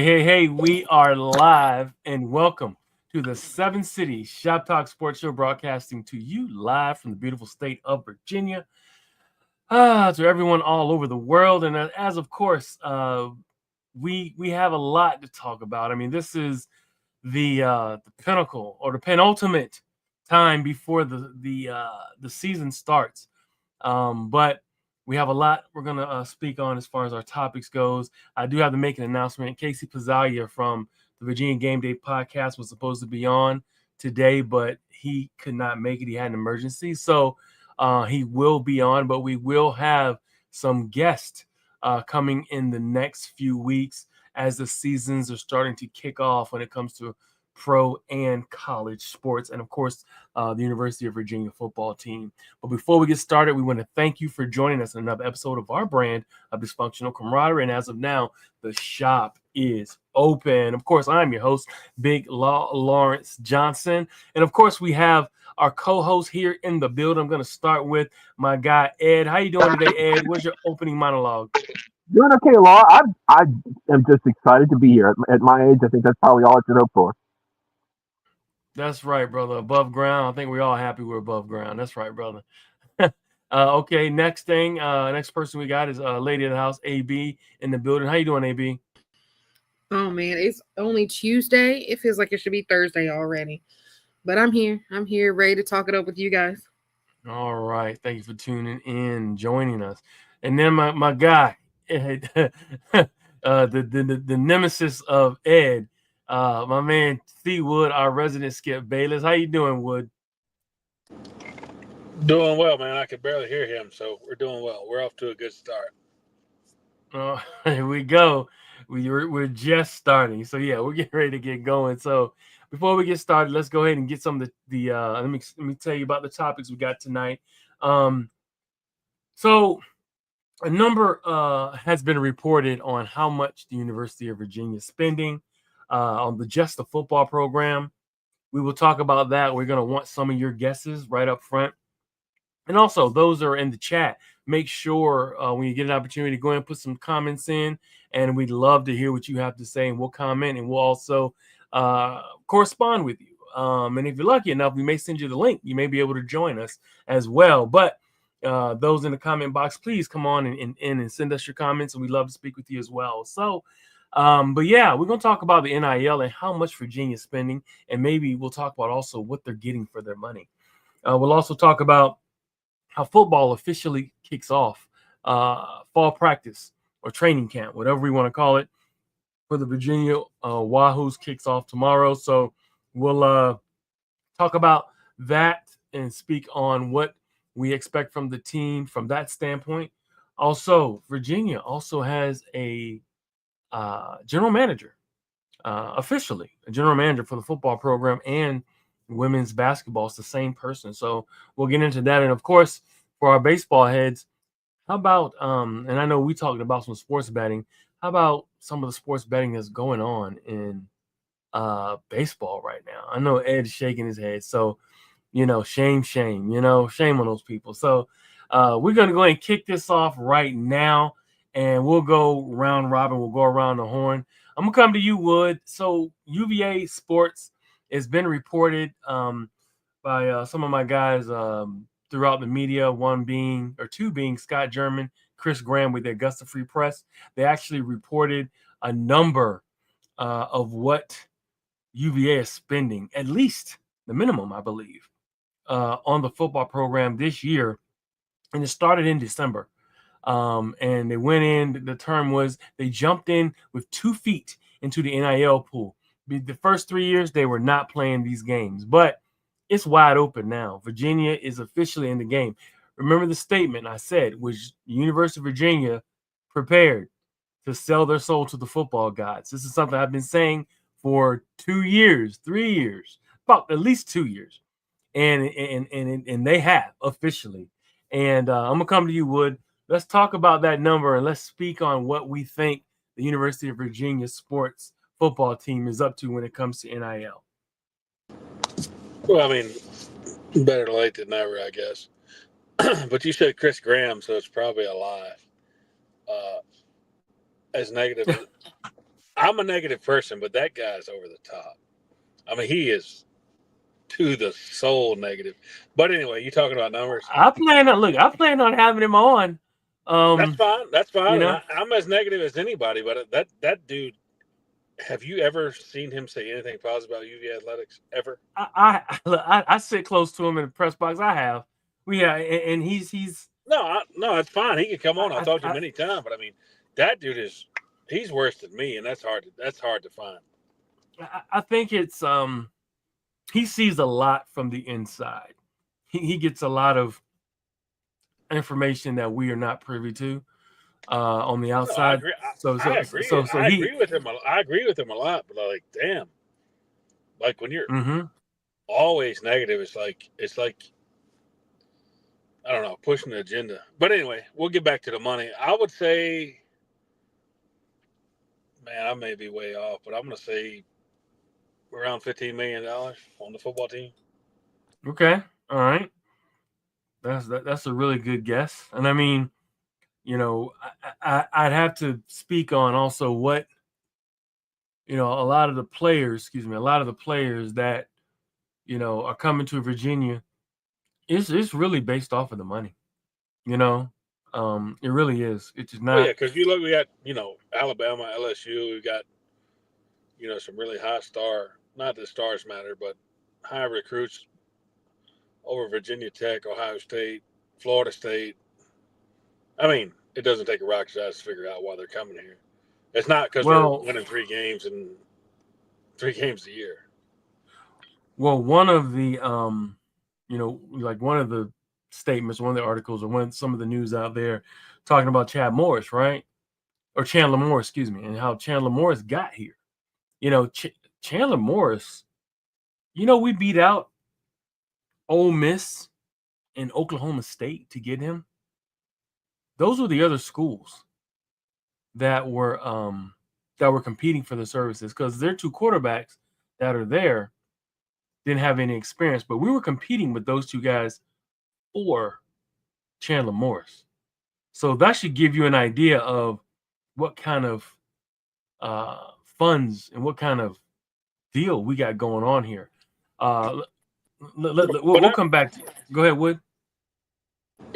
Hey, we are live and welcome to the Seven City Shoptalk Sports Show, broadcasting to you live from the beautiful state of Virginia, to everyone all over the world. And as of course, we have a lot to talk about. I mean, this is the pinnacle or the penultimate time before the season starts. But we have a lot we're going to speak on as far as our topics goes. I do have to make an announcement. Casey Pazzalia from the Virginia Gameday Podcast was supposed to be on today, but he could not make it. He had an emergency. So he will be on, but we will have some guests coming in the next few weeks as the seasons are starting to kick off when it comes to pro and college sports, and of course, the University of Virginia football team. But before we get started, we want to thank you for joining us in another episode of our brand of Dysfunctional Camaraderie. And as of now, the shop is open. Of course, I'm your host, Big Lawrence Johnson. And of course, we have our co-host here in the building. I'm going to start with my guy, Ed. How you doing today, Ed? What's your opening monologue? Doing okay, Law. I am just excited to be here. At my age, I think that's probably all I should hope for. That's right, brother. Above ground. I think we're all happy we're above ground. That's right, brother. Okay, next person we got is lady of the house, AB, in the building. How you doing, AB? Oh man, it's only Tuesday. It feels like it should be Thursday already. But I'm here. I'm here ready to talk it up with you guys. All right. Thank you for tuning in, joining us. And then my guy, the nemesis of Ed, my man C Wood, our resident Skip Bayless. How you doing, Wood? Doing well, man. I could barely hear him, so we're doing well. We're off to a good start. Here we go. We're just starting, so yeah, we're getting ready to get going. So before we get started, let's go ahead and get some of the let me tell you about the topics we got tonight. So a number has been reported on how much the University of Virginia is spending on just the football program. We will talk about that. We're going to want some of your guesses right up front. And also, those are in the chat. Make sure when you get an opportunity, go ahead and put some comments in. And we'd love to hear what you have to say. And we'll comment and we'll also correspond with you. And if you're lucky enough, we may send you the link. You may be able to join us as well. But those in the comment box, please come on and send us your comments. And we'd love to speak with you as well. So, but yeah, we're going to talk about the NIL and how much Virginia is spending. And maybe we'll talk about also what they're getting for their money. We'll also talk about how football officially kicks off fall practice or training camp, whatever we want to call it, for the Virginia Wahoos kicks off tomorrow. So we'll talk about that and speak on what we expect from the team from that standpoint. Also, Virginia also has a general manager, officially a general manager for the football program and women's basketball. It's the same person. So we'll get into that. And of course, for our baseball heads, how about and I know we talked about some sports betting. How about some of the sports betting that's going on in baseball right now? I know Ed's shaking his head. So, shame, shame on those people. So we're going to go ahead and kick this off right now, and we'll go round robin. We'll go around the horn. I'm going to come to you, Wood. So UVA sports has been reported by some of my guys throughout the media, two being Scott German, Chris Graham with the Augusta Free Press. They actually reported a number of what UVA is spending, at least the minimum, I believe, on the football program this year. And it started in December. And they went in, the term was they jumped in with 2 feet into the NIL pool. The first 3 years, they were not playing these games, but it's wide open now. Virginia is officially in the game. Remember the statement I said, was University of Virginia prepared to sell their soul to the football gods? This is something I've been saying for 2 years, 3 years, about at least 2 years. And they have officially. And I'm going to come to you, Wood. Let's talk about that number and let's speak on what we think the University of Virginia sports football team is up to when it comes to NIL. Well, I mean, better late than never, I guess. But you said Chris Graham, so it's probably a lie. As negative I'm a negative person, but that guy's over the top. I mean, he is to the soul negative. But anyway, you talking about numbers? I plan on having him on. That's fine. That's fine. You And know, I'm as negative as anybody. But that dude, have you ever seen him say anything positive about UVA athletics ever? I sit close to him in the press box. I have. Yeah, and he's. No, it's fine. He can come on. I've talked to him I many times. But I mean, that dude he's worse than me, and that's hard to find. I think it's he sees a lot from the inside. He gets a lot of information that we are not privy to on the No, I outside. agree. So I agree with him. I agree with him a lot. But like, damn, like when you're mm-hmm. always negative, it's like I don't know, pushing the agenda. But anyway, we'll get back to the money. I would say, man, I may be way off, but I'm going to say around $15 million on the football team. Okay, all right. That's a really good guess, and I mean, you know, I'd have to speak on also what, you know, a lot of the players that, you know, are coming to Virginia. It's really based off of the money, you know. It really is. It's just Oh, yeah, not. because you look, we got, Alabama, LSU, we got, some really high star, not that stars matter, but high recruits over Virginia Tech, Ohio State, Florida State. I mean, it doesn't take a rocket scientist to figure out why they're coming here. It's not because they're Well, winning 3 games a year. well, one of the you know, like one of the statements, one of the articles, or some of the news out there talking about Chad Morris, right? Or Chandler Morris, excuse me, and how Chandler Morris got here. You know, Chandler Morris, you know, we beat out Ole Miss and Oklahoma State to get him. Those were the other schools that were competing for the services, because their 2 quarterbacks that are there didn't have any experience, but we were competing with those 2 guys for Chandler Morris. So that should give you an idea of what kind of funds and what kind of deal we got going on here. We'll come back to. Go ahead, Wood.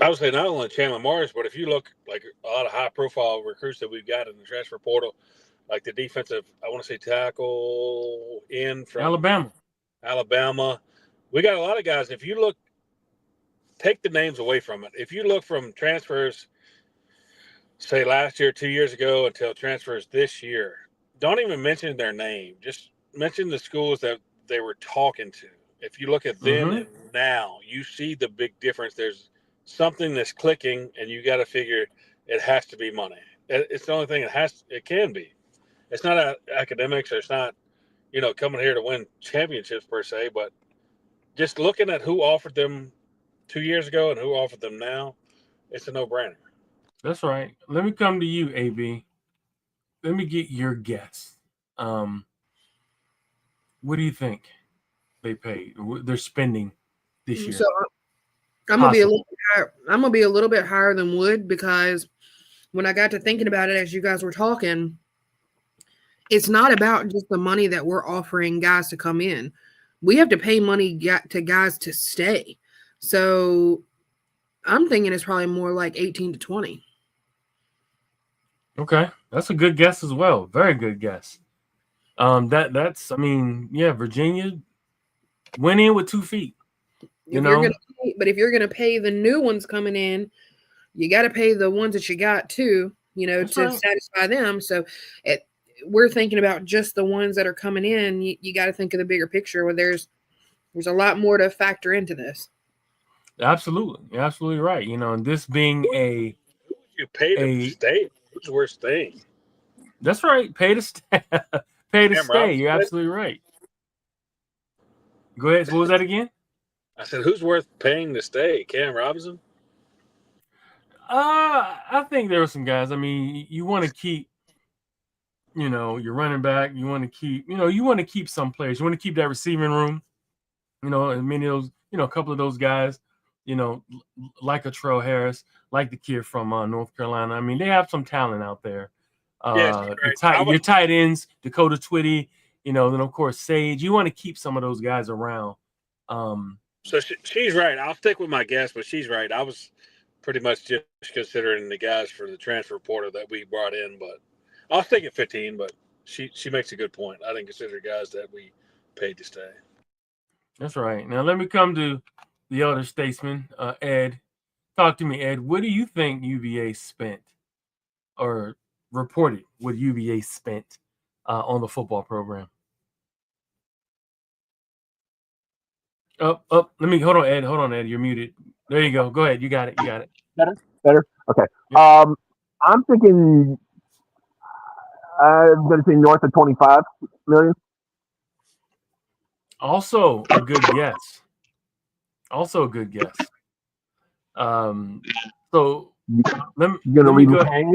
I would say not only Chandler Morris, but if you look like a lot of high-profile recruits that we've got in the transfer portal, like the defensive, I want to say tackle in from Alabama. We got a lot of guys. If you look, take the names away from it. If you look from transfers, say last year, 2 years ago, until transfers this year, don't even mention their name. Just mention the schools that they were talking to. If you look at then and now, you see the big difference. There's something that's clicking, and you got to figure it has to be money. It's the only thing it can be. It's not academics, or it's not, coming here to win championships per se, but just looking at who offered them 2 years ago and who offered them now, it's a no-brainer. That's right. Let me come to you, AB. Let me get your guess. What do you think they're spending this year? So I'm gonna be a little bit higher. I'm gonna be a little bit higher than Wood, because when I got to thinking about it as you guys were talking, it's not about just the money that we're offering guys to come in. We have to pay money to guys to stay. So I'm thinking it's probably more like 18 to 20. Okay, that's a good guess as well. Very good guess. That's, I mean, yeah, Virginia went in with 2 feet. But if you're gonna pay the new ones coming in, you got to pay the ones that you got too, That's to right. satisfy them. So we're thinking about just the ones that are coming in. You got to think of the bigger picture, where there's a lot more to factor into this. Absolutely, you're absolutely right. And this being you pay to stay. Who's worth staying? That's right. Pay to stay. Pay to Cam stay. Robinson. You're absolutely right. Go ahead. What was that again? I said, who's worth paying to stay? Cam Robinson? I think there are some guys. I mean, you want to keep, your running back. You want to keep some players. You want to keep that receiving room. And many of those, a couple of those guys, like a Trell Harris, like the kid from North Carolina. I mean, they have some talent out there. Your tight ends, Dakota Twitty, then of course Sage. You want to keep some of those guys around. So she's right. I'll stick with my guess, but she's right. I was pretty much just considering the guys for the transfer portal that we brought in, but I'll stick at 15. But she makes a good point. I didn't consider guys that we paid to stay. That's right. Now let me come to the elder statesman, Ed. Talk to me, Ed. What do you think UVA spent or reported what UVA spent on the football program? Let me hold on, Ed. You're muted. There you go. Go ahead. You got it. Better. Okay. Yep. I'm thinking. I'm going to say north of 25 million. Also a good guess. So let me go ahead.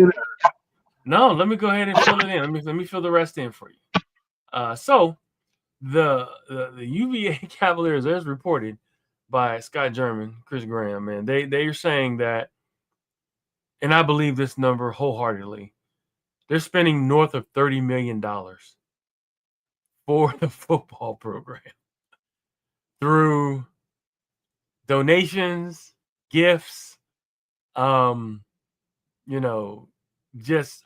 No, let me go ahead and fill it in. Let me fill the rest in for you. So the UVA Cavaliers, as reported by Scott German, Chris Graham, man, they are saying that, and I believe this number wholeheartedly, they're spending north of $30 million for the football program through donations, gifts, just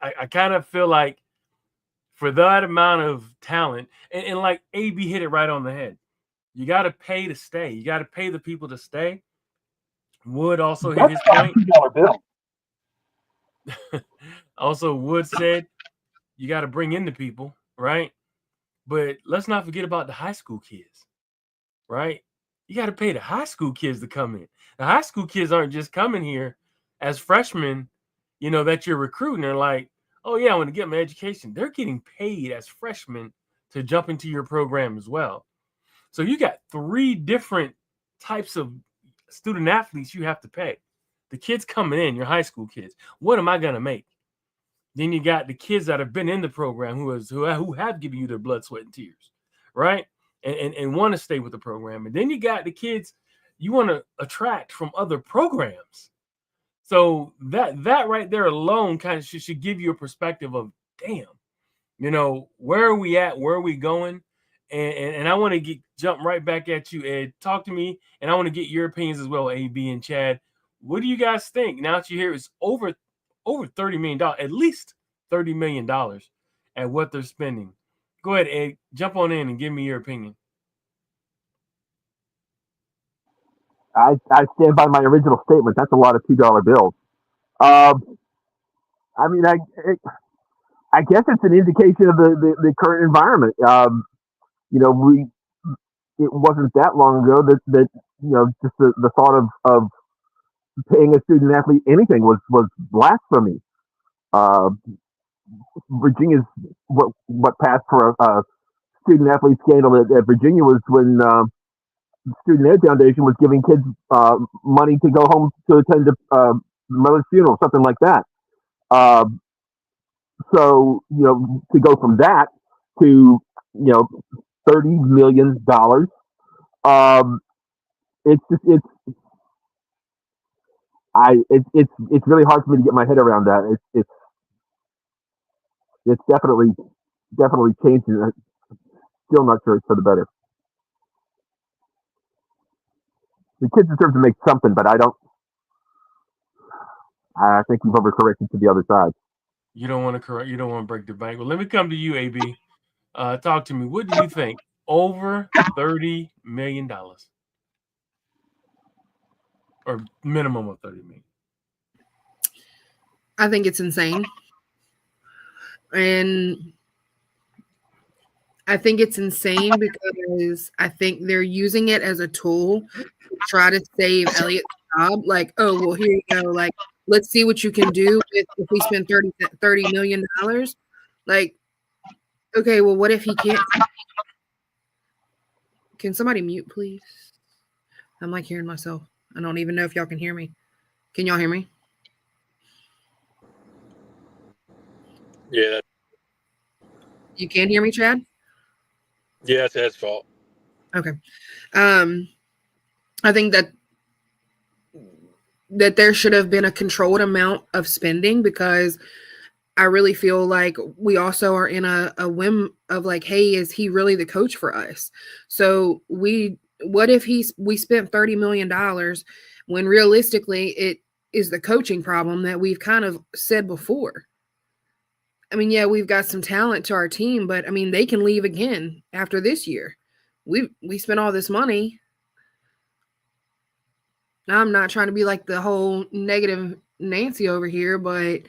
I kind of feel like for that amount of talent, and like AB hit it right on the head, you got to pay to stay. You got to pay the people to stay. Wood also hit his point. Also, Wood said you got to bring in the people, right? But let's not forget about the high school kids, right? You got to pay the high school kids to come in. The high school kids aren't just coming here as freshmen, that you're recruiting. They're like, oh, yeah, I want to get my education. They're getting paid as freshmen to jump into your program as well. So you got 3 different types of student athletes you have to pay. The kids coming in, your high school kids. What am I going to make? Then you got the kids that have been in the program who have given you their blood, sweat, and tears, right? And want to stay with the program. And then you got the kids you want to attract from other programs. So that right there alone kind of should give you a perspective of, damn, where are we at? Where are we going? And I want to jump right back at you, Ed. Talk to me, and I want to get your opinions as well, AB and Chad. What do you guys think? Now that you hear it's over $30 million, at least $30 million at what they're spending. Go ahead, Ed. Jump on in and give me your opinion. I stand by my original statement. That's a lot of $2 bills. I mean, I guess it's an indication of the current environment. It wasn't that long ago that just the thought of paying a student athlete anything was blasphemy. Virginia's what passed for a student athlete scandal at Virginia was when the Student Ed Foundation was giving kids money to go home to attend a mother's funeral, something like that. So to go from that to $30 million, it's really hard for me to get my head around that. It's definitely changing. I'm still not sure it's for the better. The kids deserve to make something, but I think you've overcorrected to the other side. You don't want to correct. You don't want to break the bank. Well, let me come to you, AB. Talk to me. What do you think? Over $30 million, or minimum of $30 million? I think it's insane, and I think it's insane because I think they're using it as a tool to try to save Elliott's job. Like, oh, well, here you go. Like, let's see what you can do if we spend $30 million. Like, okay, well, what if he can't? Can somebody mute, please? I'm like hearing myself. I don't even know if y'all can hear me. Can y'all hear me? Yeah. You can hear me, Chad? Yeah, it's Ed's fault. Okay. I think that there should have been a controlled amount of spending because I really feel like we also are in a whim of like, hey, is he really the coach for us? So what if we spent $30 million when realistically it is the coaching problem that we've kind of said before? I mean, yeah, we've got some talent to our team, but I mean, they can leave again after this year. We spent all this money. I'm not trying to be like the whole negative Nancy over here, but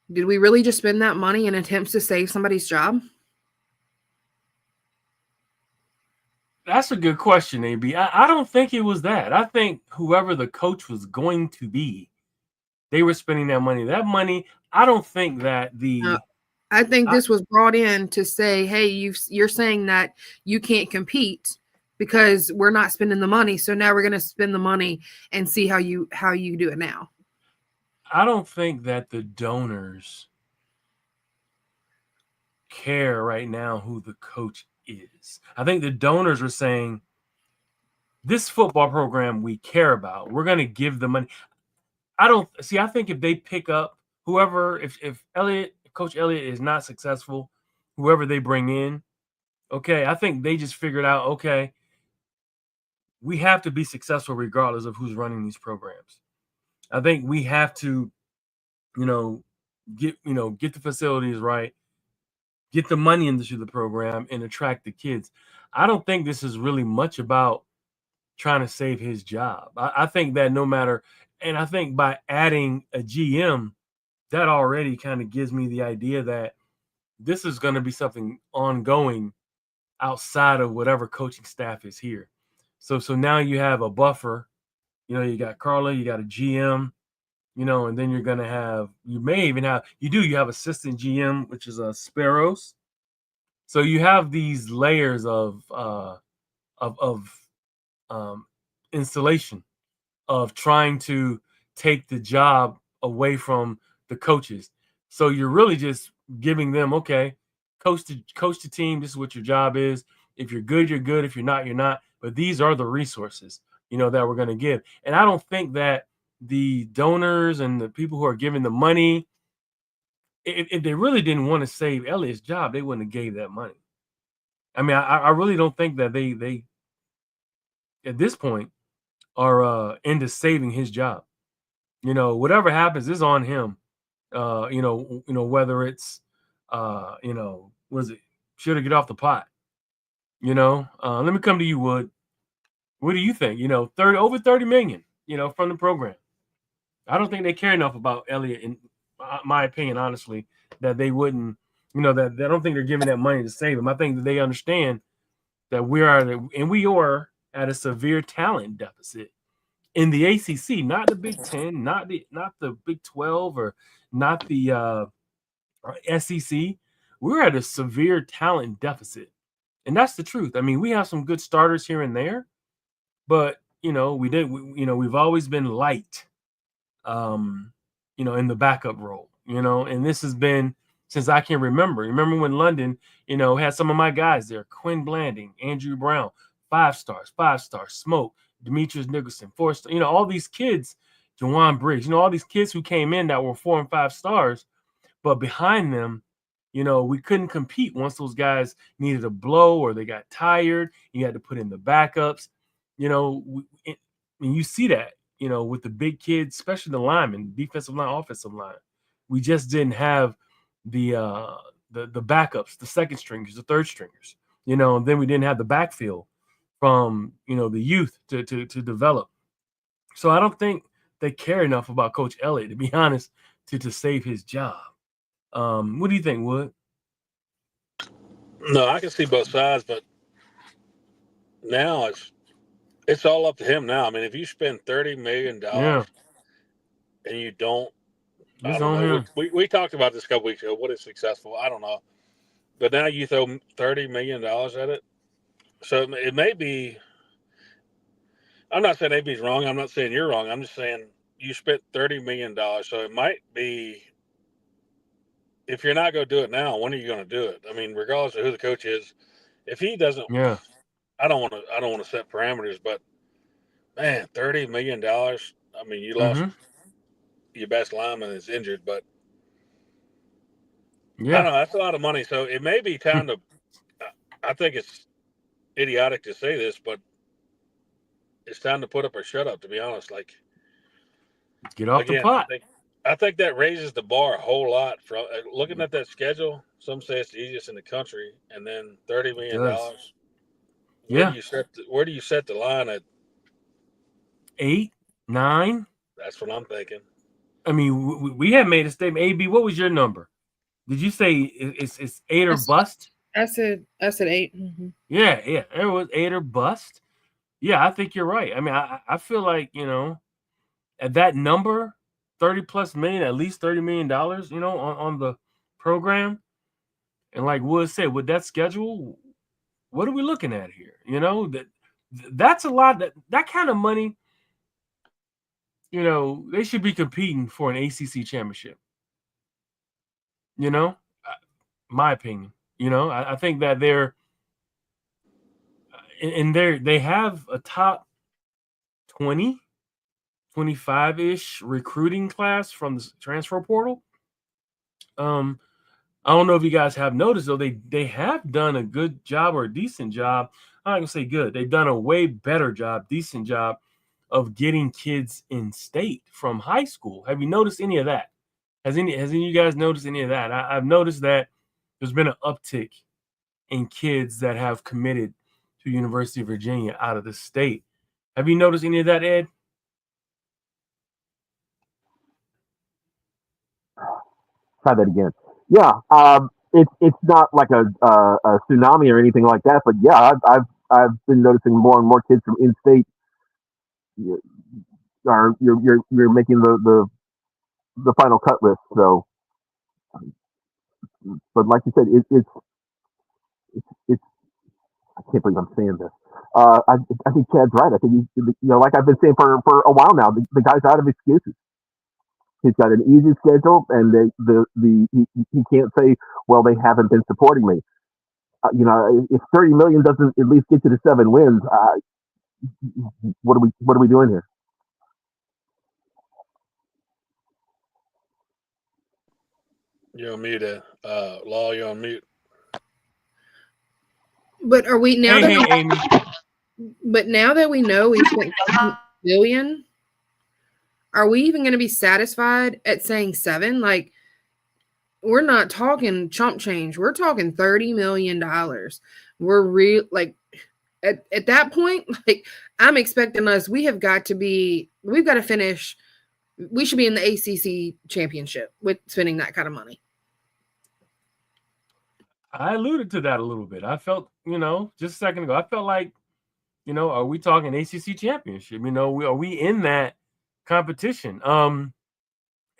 did we really just spend that money in attempts to save somebody's job? That's a good question, AB. I don't think it was that. I think whoever the coach was going to be, they were spending that money. That money, I don't think that I think this was brought in to say, hey, you're saying that you can't compete because we're not spending the money. So now we're going to spend the money and see how you do it now. I don't think that the donors care right now who the coach is. I think the donors are saying, this football program we care about, we're going to give the money. I think if they pick up whoever, if Coach Elliott is not successful, whoever they bring in, okay, I think they just figured out, okay, we have to be successful regardless of who's running these programs. I think we have to, get the facilities right, get the money into the program, and attract the kids. I don't think this is really much about trying to save his job. I think that no matter, and I think by adding a GM, that already kind of gives me the idea that this is going to be something ongoing outside of whatever coaching staff is here. So now you have a buffer. You got Carla, you got a GM, and then you're going to have, you have assistant GM, which is a Sparrows. So you have these layers of installation of trying to take the job away from the coaches. So you're really just giving them, okay, coach the team. This is what your job is. If you're good, you're good. If you're not, you're not. But these are the resources, that we're going to give. And I don't think that the donors and the people who are giving the money, if they really didn't want to save Elliott's job, they wouldn't have gave that money. I mean, I really don't think that they at this point are into saving his job. Whatever happens is on him. Whether it's was it should have get off the pot. Let me come to you, Wood. What do you think? Over 30 million, from the program. I don't think they care enough about Elliott, in my opinion, honestly, that they wouldn't, that I don't think they're giving that money to save him. I think that they understand that we are at a severe talent deficit in the ACC, not the Big 10, not the Big 12, or not the SEC. We're at a severe talent deficit, and that's the truth. I mean, we have some good starters here and there, but we've always been light, in the backup role, and this has been since I can remember. Remember when London, had some of my guys there: Quinn Blanding, Andrew Brown, 5 stars, Smoke, Demetrius Nicholson, 4-star, all these kids, Jawan Briggs, all these kids who came in that were 4 and 5 stars, but behind them, we couldn't compete once those guys needed a blow or they got tired. You had to put in the backups, and you see that, with the big kids, especially the linemen, defensive line, offensive line. We just didn't have the backups, the second stringers, the third stringers, and then we didn't have the backfield from, the youth to develop. So I don't think they care enough about Coach Elliott, to be honest, to save his job. What do you think, Wood? No, I can see both sides, but now it's all up to him now. I mean, if you spend $30 million and you don't, I don't know. We talked about this a couple weeks ago. What is successful? I don't know. But now you throw $30 million at it. So it may be, I'm not saying AB's wrong. I'm not saying you're wrong. I'm just saying you spent $30 million. So it might be, if you're not going to do it now, when are you going to do it? I mean, regardless of who the coach is, if he doesn't, I don't want to set parameters, but man, $30 million. I mean, you lost your best lineman is injured, but Yeah. I know that's a lot of money. So it may be time to. I think it's idiotic to say this, but it's time to put up or shut up. To be honest, like Get off the again, pot. I think that raises the bar a whole lot. From looking at that schedule, some say it's the easiest in the country, and then $30 It million. does. Where Yeah. do you set? Where do you set the line at? 8, 9. That's what I'm thinking. I mean, we had made a statement. AB, what was your number? Did you say it's 8 or bust? I said 8. Mm-hmm. Yeah, it was 8 or bust. Yeah, I think you're right. I mean, I feel like, at that number, 30 plus million, at least $30 million, on the program. And like Wood said, with that schedule, what are we looking at here? That's a lot. That kind of money, they should be competing for an ACC championship. My opinion. I think that they're and they have a top 20, 25-ish recruiting class from the transfer portal. I don't know if you guys have noticed, though, they have done a good job or a decent job. I'm not gonna say good. They've done a way better job, decent job of getting kids in state from high school. Have you noticed any of that? Has any of you guys noticed any of that? I've noticed that there's been an uptick in kids that have committed to University of Virginia out of the state. Have you noticed any of that, Ed? Try that again. Yeah, it's not like a tsunami or anything like that, but yeah, I've been noticing more and more kids from in-state are you're making the final cut list. So, but like you said, it's I can't believe I'm saying this. I think Chad's right. I think like I've been saying for a while now, the guy's out of excuses. He's got an easy schedule, and he can't say, well, they haven't been supporting me. If 30 million doesn't at least get you to 7 wins, what are we doing here? You're on mute, Law. You're on mute. But are we now Amy. But now that we know we spent $1 billion, are we even going to be satisfied at saying 7? Like, we're not talking chump change. We're talking $30 million. We're at that point, like, I'm expecting we've got to finish. We should be in the ACC championship with spending that kind of money. I alluded to that a little bit. I felt, just a second ago, I felt like, are we talking ACC championship? Are we in that competition?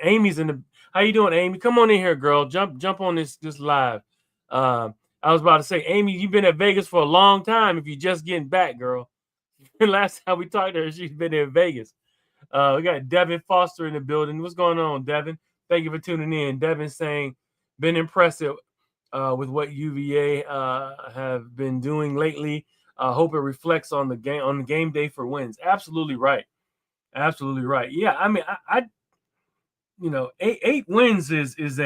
Amy's in the. How you doing, Amy? Come on in here, girl. Jump on this live. I was about to say, Amy, you've been at Vegas for a long time. If you're just getting back, girl. Last time we talked to her, she's been in Vegas. We got Devin Foster in the building. What's going on, Devin? Thank you for tuning in. Devin saying, been impressive with what UVA have been doing lately. Hope it reflects on the game day for wins. Absolutely right. Absolutely right. Yeah, I mean, I 8 wins is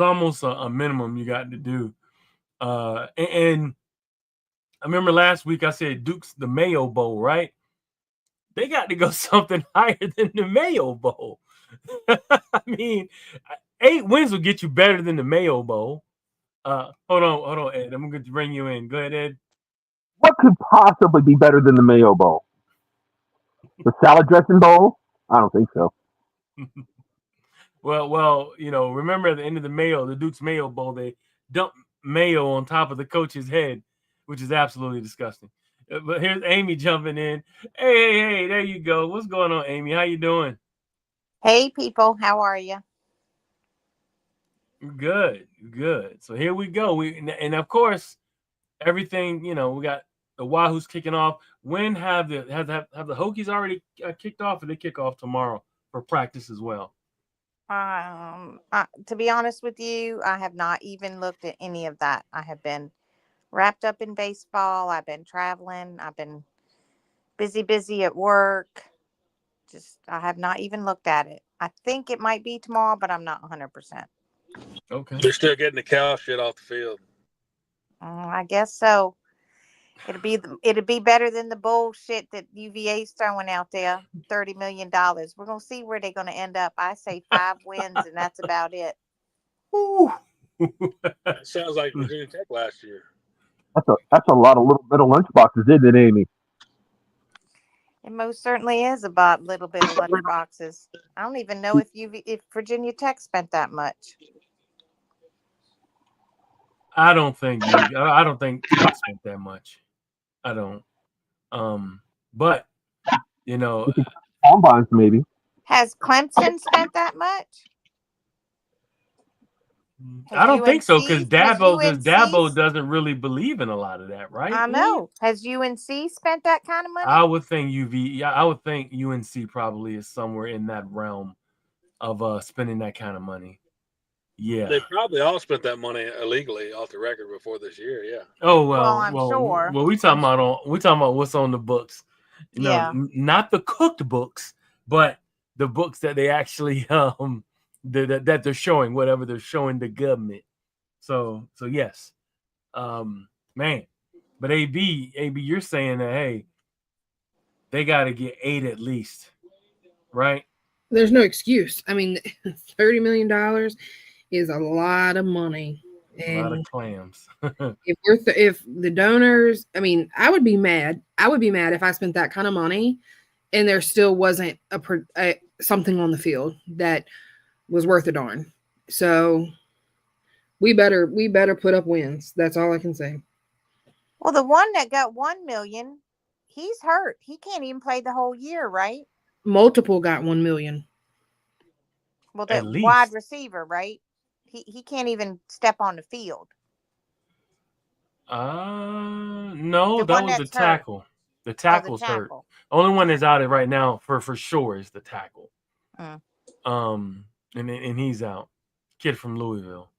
almost a minimum you got to do. And I remember last week I said Duke's the Mayo Bowl, right? They got to go something higher than the Mayo Bowl. I mean, 8 wins will get you better than the Mayo Bowl. Hold on, Ed. I'm going to bring you in. Go ahead, Ed. What could possibly be better than the Mayo Bowl? The salad dressing bowl? I don't think so. Well, remember at the end of the Duke's Mayo Bowl, they dump mayo on top of the coach's head, which is absolutely disgusting. But here's Amy jumping in. Hey, there you go. What's going on, Amy? How you doing? Hey, people. How are you? Good. So here we go. And of course, everything, we got the Wahoo's kicking off. When have the Hokies already kicked off, or they kick off tomorrow for practice as well? To be honest with you, I have not even looked at any of that. I have been wrapped up in baseball. I've been traveling. I've been busy at work. I have not even looked at it. I think it might be tomorrow, but I'm not 100%. Okay. They're still getting the cow shit off the field. I guess so. It'll be better than the bullshit that UVA's throwing out there. $30 million. We're gonna see where they're gonna end up. I say 5 wins, and that's about it. That sounds like Virginia Tech last year. That's a lot of little lunch boxes, isn't it, Amy? It most certainly is about little bit of lunch boxes. I don't even know if Virginia Tech spent that much. I don't think Tech spent that much. I don't. But combines maybe. Has Clemson spent that much? I don't think so because Dabo doesn't really believe in a lot of that, right? I know. Has UNC spent that kind of money? I would think I would think UNC probably is somewhere in that realm of spending that kind of money. Yeah, they probably all spent that money illegally off the record before this year. Yeah. Oh well, I'm sure. Well, we talking about what's on the books. Not the cooked books, but the books that they actually that they're showing, whatever they're showing the government. So yes, man. But AB, you're saying that hey, they got to get 8 at least, right? There's no excuse. I mean, $30 million is a lot of money. And a lot of clams. if the donors, I mean, I would be mad. I would be mad if I spent that kind of money and there still wasn't something on the field that was worth a darn. So we better put up wins. That's all I can say. Well, the one that got $1 million, he's hurt. He can't even play the whole year, right? Multiple got $1 million. Well, that wide receiver, right? He can't even step on the field. No, that was the tackle. Hurt. The tackle's hurt. Only one that's out right now for sure is the tackle. And he's out. Kid from Louisville.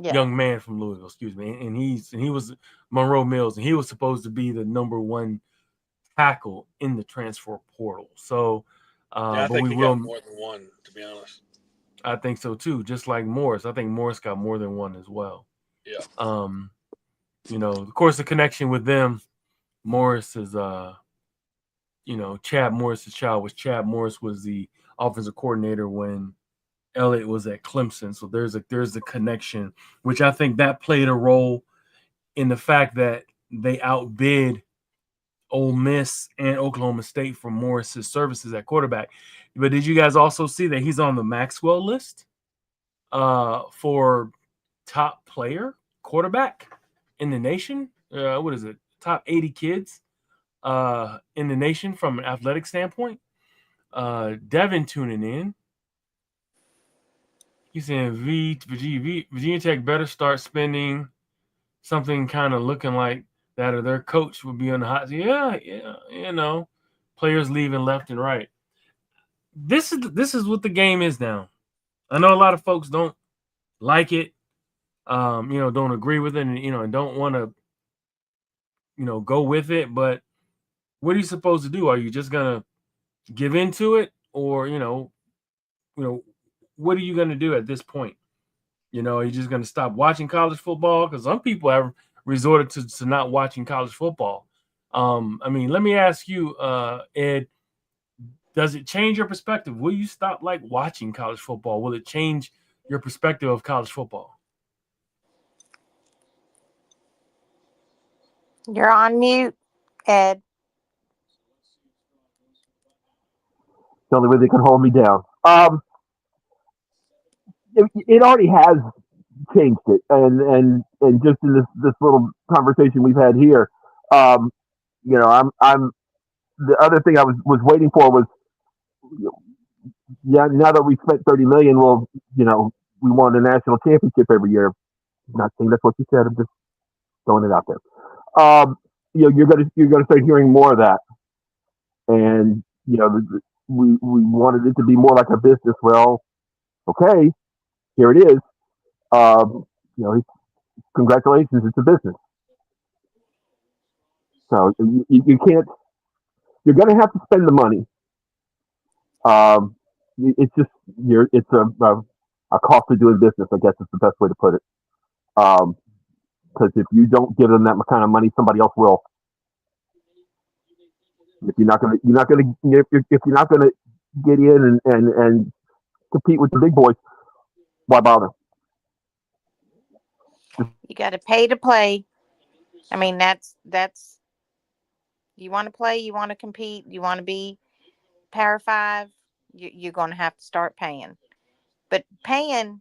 Yeah. Young man from Louisville, excuse me. And he was Monroe Mills, and he was supposed to be the number 1 tackle in the transfer portal. So I think he got more than one, to be honest. I think so too. Just like Morris. I think Morris got more than one as well. Yeah. Of course the connection with them, Morris is Chad Morris's child was Chad Morris was the offensive coordinator when Elliott was at Clemson. So there's a connection, which I think that played a role in the fact that they outbid Ole Miss and Oklahoma State for Morris's services at quarterback. But did you guys also see that he's on the Maxwell list for top player quarterback in the nation? What is it? Top 80 kids in the nation from an athletic standpoint. Devin tuning in. He's saying Virginia Tech better start spending something kind of looking like that, or their coach would be on the hot seat. Yeah, players leaving left and right. This is what the game is now. I know a lot of folks don't like it, don't agree with it, and don't want to, go with it. But what are you supposed to do? Are you just gonna give into it, or what are you gonna do at this point? Are you just gonna stop watching college football? Because some people have resorted to not watching college football. Let me ask you, Ed. Does it change your perspective? Will you stop watching college football? Will it change your perspective of college football? You're on mute, Ed. The only way they can hold me down. It already has changed it, and just in this little conversation we've had here, I'm the other thing I was waiting for was. Yeah, now that we spent $30 million, well, we won a national championship every year. I'm not saying that's what you said. I'm just throwing it out there. You're gonna start hearing more of that, and we wanted it to be more like a business. Well, okay, here it is. Congratulations, it's a business. So you can't. You're gonna have to spend the money. It's just it's a cost of doing business, I guess is the best way to put it. Because if you don't give them that kind of money, somebody else will. If you're not gonna get in and compete with the big boys, why bother? You got to pay to play. I mean, that's you want to play, you want to compete, you want to be Power 5, you're going to have to start paying. But paying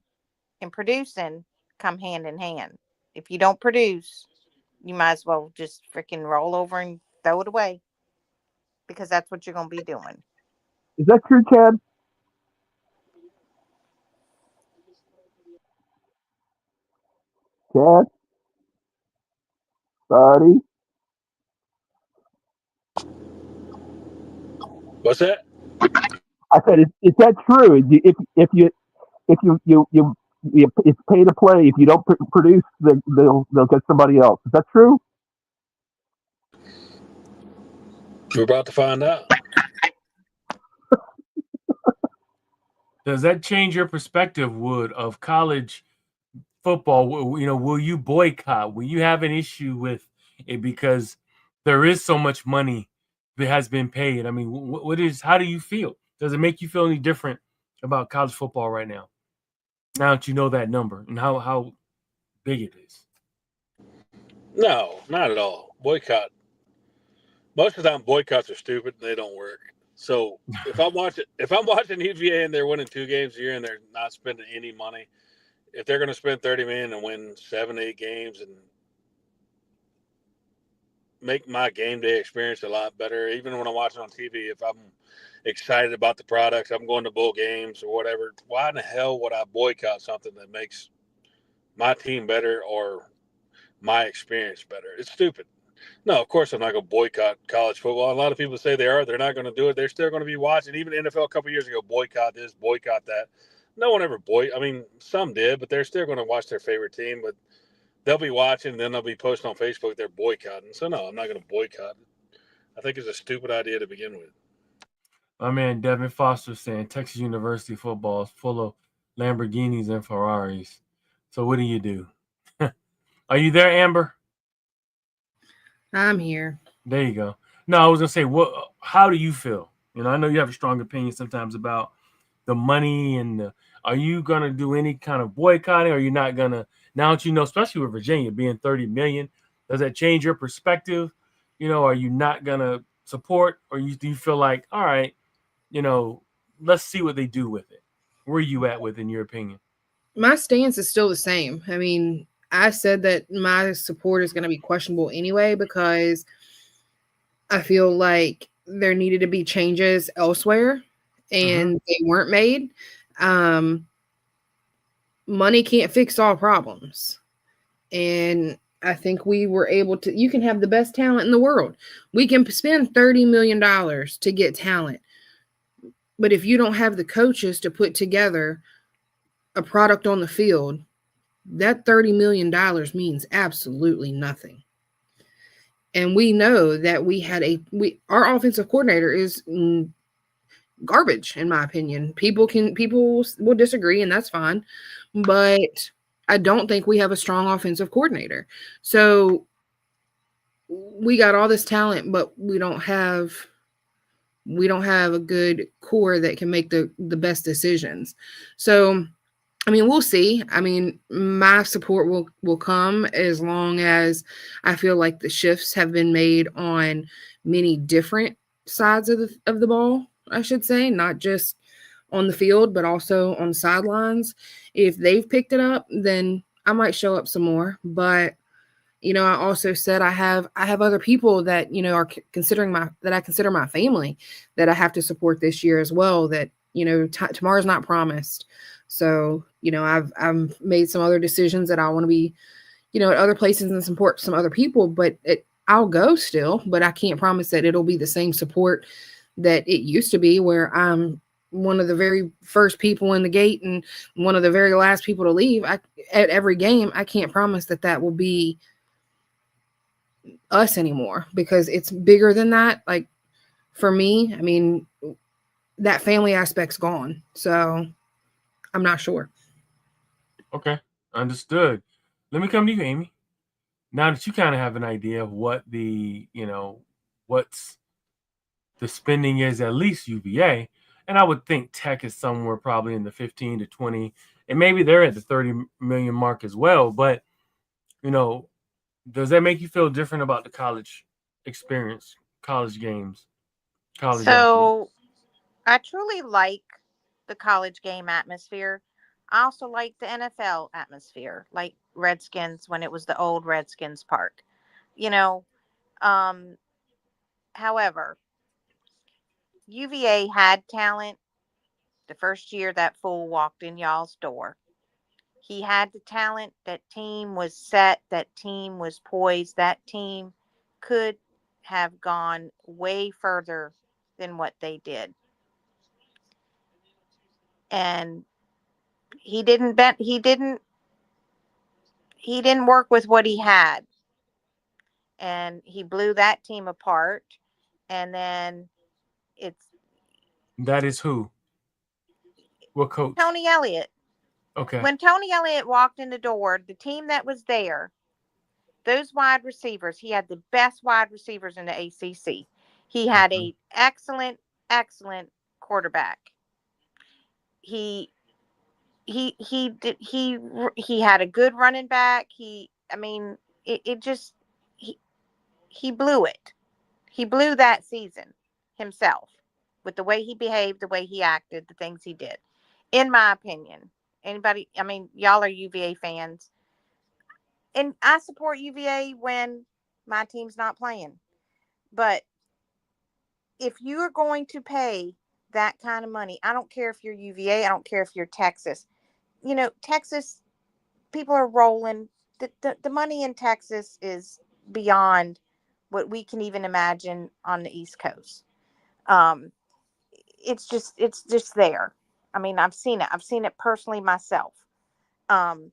and producing come hand in hand. If you don't produce, you might as well just freaking roll over and throw it away, because that's what you're going to be doing. Is that true, Chad? Chad? Buddy? What's that? I said, is that true? If you it's pay to play. If you don't produce, they'll get somebody else. Is that true? We're about to find out. Does that change your perspective, Wood, of college football? You know, will you boycott? Will you have an issue with it because there is so much money that has been paid? I mean, how do you feel? Does it make you feel any different about college football right now? Now that you know that number and how big it is. No, not at all. Boycott. Most of the time, boycotts are stupid. They don't work. So if I'm watching UVA and they're winning 2 games a year and they're not spending any money, if they're going to spend $30 million and win 7-8 games and make my game day experience a lot better, even when I'm watching on TV, if I'm excited about the products, I'm going to bowl games or whatever, why in the hell would I boycott something that makes my team better or my experience better? It's stupid. No, of course I'm not going to boycott college football. A lot of people say they're not going to do it. They're still going to be watching. Even the NFL a couple years ago, boycott this, boycott that. No one ever I mean, some did, but they're still going to watch their favorite team. But they'll be watching, and then they'll be posting on Facebook they're boycotting. So no, I'm not going to boycott it. I think it's a stupid idea to begin with. My man Devin Foster saying Texas University football is full of Lamborghinis and Ferraris. So what do you do? Are you there, Amber? I'm here. There you go. No, I was gonna say, how do you feel? You know, I know you have a strong opinion sometimes about the money and are you gonna do any kind of boycotting? Or are you not gonna? Now that you know, especially with Virginia being 30 million, does that change your perspective? You know, are you not gonna support, or do you feel like, all right, you know, let's see what they do with it? Where are you at with, in your opinion? My stance is still the same. I mean, I said that my support is going to be questionable anyway, because I feel like there needed to be changes elsewhere and they weren't made. Money can't fix all problems. And I think we were able to, you can have the best talent in the world. We can spend $30 million to get talent. But if you don't have the coaches to put together a product on the field, that $30 million means absolutely nothing. And we know that our offensive coordinator is garbage, in my opinion. People will disagree, and that's fine. But I don't think we have a strong offensive coordinator. So we got all this talent, but we don't have a good core that can make the best decisions. So I mean, we'll see. I mean, my support will come as long as I feel like the shifts have been made on many different sides of the ball, I should say, not just on the field, but also on the sidelines. If they've picked it up, then I might show up some more. But, you know, I also said I have other people that, you know, are that I consider my family that I have to support this year as well, that, you know, tomorrow's not promised. So, you know, I've made some other decisions that I want to be, you know, at other places and support some other people, but I'll go still, but I can't promise that it'll be the same support that it used to be, where I'm one of the very first people in the gate and one of the very last people to leave at every game. I can't promise that will be us anymore, because it's bigger than that. Like, for me, I mean, that family aspect's gone. So I'm not sure. Okay, understood. Let me come to you, Amy. Now that you kind of have an idea of what what's the spending is, at least UVA, and I would think Tech is somewhere probably in the 15 to 20, and maybe they're at the 30 million mark as well. But does that make you feel different about the college experience, college games, college athletes? So I truly like the college game atmosphere. I also like the NFL atmosphere, like Redskins when it was the old Redskins park. You know, um, however, UVA had talent the first year that fool walked in y'all's door. He had the talent. That team was set. That team was poised. That team could have gone way further than what they did. And he didn't bet he didn't work with what he had. And he blew that team apart. And then it's That is who? What coach? Tony Elliott. Okay. When Tony Elliott walked in the door, the team that was there, those wide receivers, he had the best wide receivers in the ACC. He had Mhm. a excellent quarterback. He he had a good running back. It just he blew it. He blew that season himself with the way he behaved, the way he acted, the things he did. In my opinion, y'all are UVA fans, and I support UVA when my team's not playing. But if you are going to pay that kind of money, I don't care if you're UVA, I don't care if you're Texas. Texas people are rolling. The money in Texas is beyond what we can even imagine on the East Coast. Um, it's just there. I mean, I've seen it. I've seen it personally myself. Um,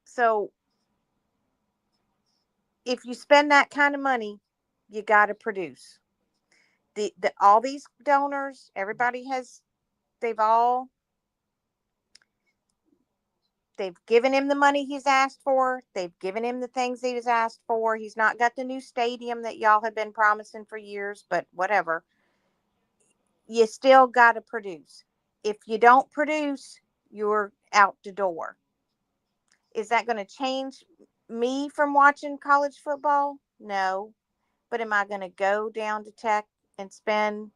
so if you spend that kind of money, you got to produce. The all these donors, everybody has, they've all they've given him the money he's asked for. They've given him the things he's asked for. He's not got the new stadium that y'all have been promising for years, but whatever. You still got to produce. If you don't produce, you're out the door. Is that going to change me from watching college football? No. But am I going to go down to Tech and spend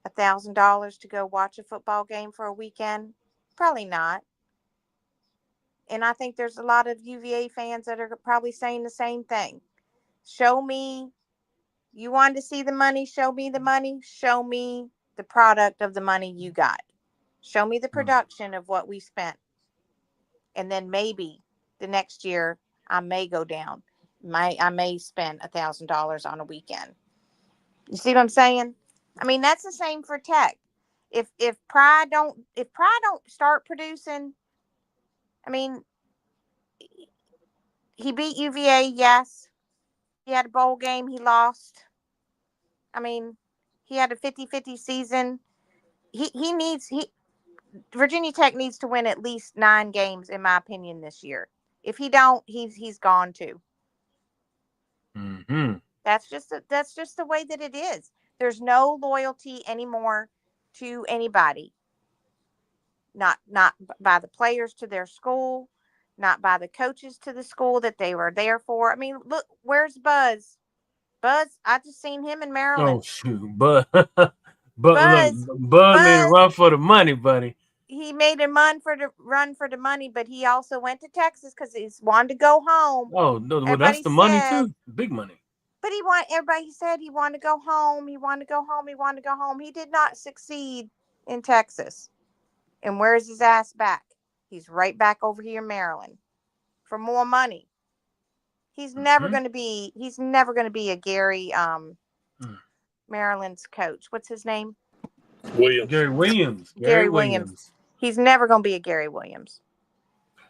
$1,000 to go watch a football game for a weekend? Probably not. And I think there's a lot of UVA fans that are probably saying the same thing. Show me, you wanted to see the money, show me the money, show me the product of the money you got. Show me the production of what we spent. And then maybe the next year I may go down. I may spend $1,000 on a weekend. You see what I'm saying? I mean, that's the same for Tech. If Pride don't start producing, I mean, he beat UVA, yes. He had a bowl game, he lost. I mean, he had a 50-50 season. Virginia Tech needs to win at least 9 games, in my opinion, this year. If he don't, he's gone too. Mm-hmm. That's just the way that it is. There's no loyalty anymore to anybody. Not by the players to their school, not by the coaches to the school that they were there for. I mean, look, where's Buzz? Buzz, I just seen him in Maryland. Oh shoot, but look, Buzz made a run for the money, buddy. He made a run for the money, but he also went to Texas because he wanted to go home. Oh no, well Everybody that's the money said, too, big money. But everybody said he wanted to go home. He wanted to go home. He wanted to go home. He did not succeed in Texas. And where's his ass back? He's right back over here in Maryland for more money. He's never going to be a Gary Maryland's coach. What's his name? Williams. Gary Williams. Gary Williams. He's never going to be a Gary Williams.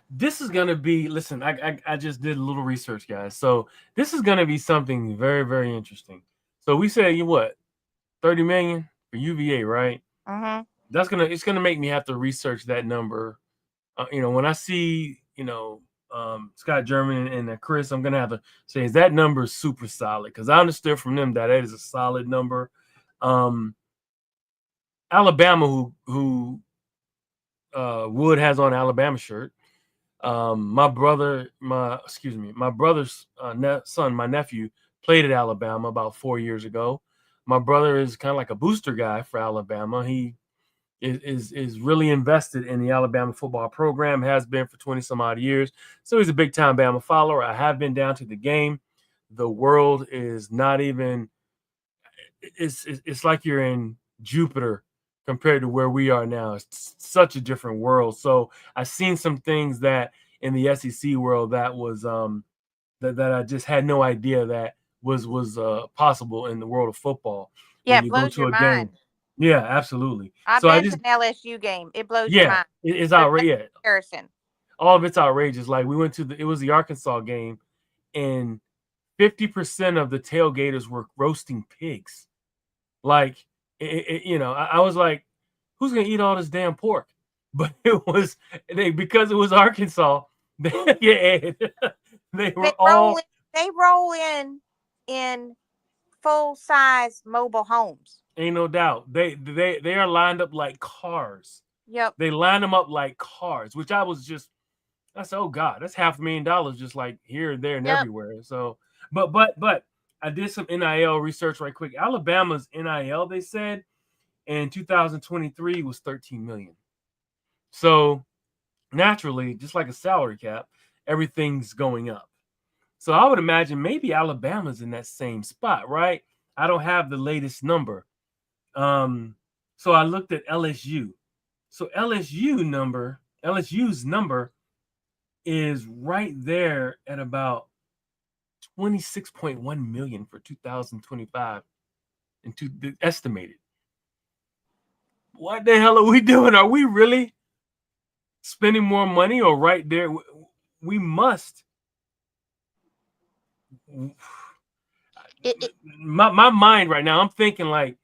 This is going to be, listen, I just did a little research, guys. So this is going to be something very, very interesting. So we said, 30 million for UVA, right? Mm-hmm. It's going to make me have to research that number when I see, Scott German and Chris, I'm going to have to say, is that number super solid? Because I understood from them that is a solid number. Alabama, who Wood has on Alabama shirt. My brother's son, my nephew, played at Alabama about 4 years ago. My brother is kind of like a booster guy for Alabama. He is really invested in the Alabama football program, has been for 20 some odd years. So he's a big time Bama follower. I have been down to the game. The world is not even, it's like you're in Jupiter compared to where we are now. It's such a different world. So I've seen some things that in the SEC world that was that I just had no idea that was possible in the world of football. Yeah, When it you go blows to your a mind. game. Yeah, absolutely. I've been to an LSU game. It blows your mind. It's outrageous. Comparison. All of it's outrageous. Like we went to it was the Arkansas game, and 50% of the tailgaters were roasting pigs. Like, I was like, who's gonna eat all this damn pork? But it was because it was Arkansas. They roll in full size mobile homes. Ain't no doubt. They are lined up like cars. Yep. They line them up like cars, which I said, oh God, that's $500,000 just like here and there and everywhere. So, but I did some NIL research right quick. Alabama's NIL, they said, in 2023 was 13 million. So naturally, just like a salary cap, everything's going up. So I would imagine maybe Alabama's in that same spot, right? I don't have the latest number. So I looked at LSU. So LSU's number is right there at about 26.1 million for 2025 and estimated. What the hell are we doing? Are we really spending more money or right there? We must. My mind right now, I'm thinking like,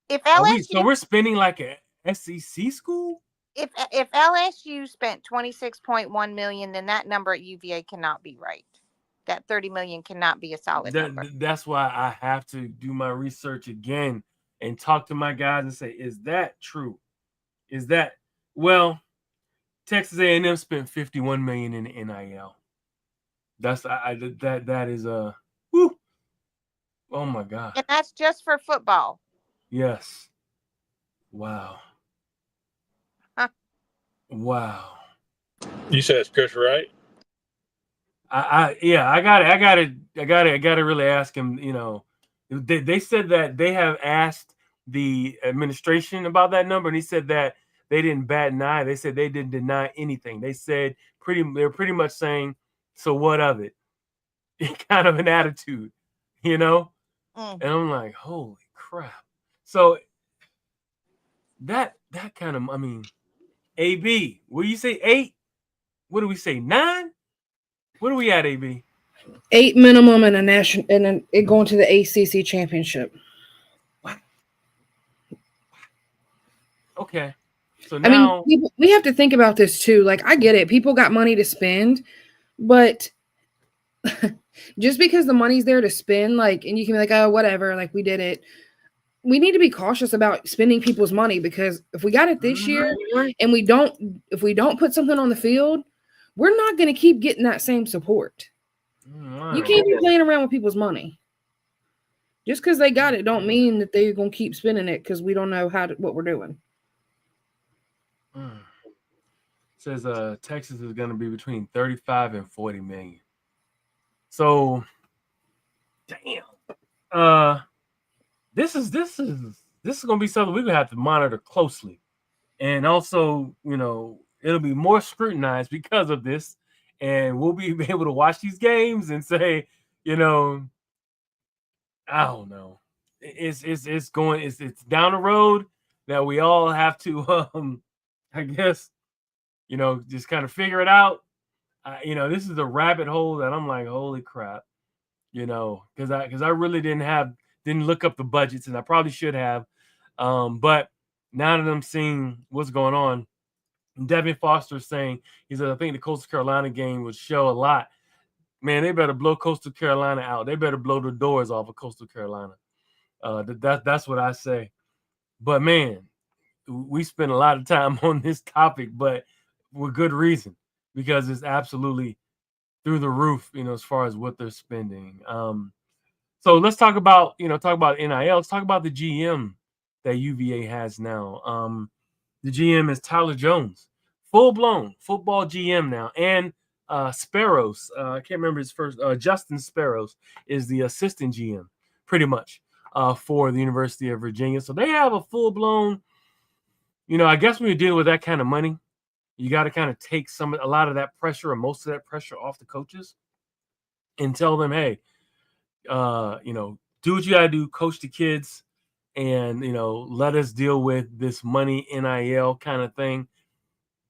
if LSU, so we're spending like a SEC school? If LSU spent 26.1 million, then that number at UVA cannot be right. That 30 million cannot be a solid number. That's why I have to do my research again and talk to my guys and say, is that true? Is that, well, Texas A&M spent 51 million in NIL. That's that is whew. Oh my God. And that's just for football. Yes. Wow. Huh. Wow. You said it's Chris, right? I gotta really ask him. They said that they have asked the administration about that number, and he said that they didn't bat an eye. They said they didn't deny anything. They said they're pretty much saying, so what of it? Kind of an attitude, And I'm like, holy crap. So that kind of, AB, will you say 8? What do we say, 9? What are we at, AB? 8 minimum and a national, and then it going to the ACC championship. What? Okay. So now we have to think about this too. Like, I get it. People got money to spend, but just because the money's there to spend, like, and you can be like, oh, whatever, like we did it. We need to be cautious about spending people's money, because if we got it this year and if we don't put something on the field, we're not going to keep getting that same support. You can't be playing around with people's money. Just because they got it don't mean that they're going to keep spending it, because we don't know what we're doing. It says Texas is going to be between 35 and 40 million. So, damn. This is going to be something we're going to have to monitor closely. And also, it'll be more scrutinized because of this. And we'll be able to watch these games and say, I don't know. It's down the road that we all have to, I guess, just kind of figure it out. This is a rabbit hole that I'm like, holy crap, because I really didn't look up the budgets, and I probably should have. But now that I'm seeing what's going on, Devin Foster saying, he said, I think the Coastal Carolina game would show a lot. Man, they better blow Coastal Carolina out. They better blow the doors off of Coastal Carolina. That's what I say. But man, we spend a lot of time on this topic, but with good reason, because it's absolutely through the roof, as far as what they're spending. So let's talk about NIL. Let's talk about the GM that UVA has now. The GM is Tyler Jones, full-blown football GM now, and Sparrows. I can't remember his first. Justin Sparrows is the assistant GM, pretty much, for the University of Virginia. So they have a full-blown. I guess when you're dealing with that kind of money, you got to kind of take a lot of that pressure or most of that pressure off the coaches, and tell them, hey, do what you got to do, coach the kids, and let us deal with this money NIL kind of thing.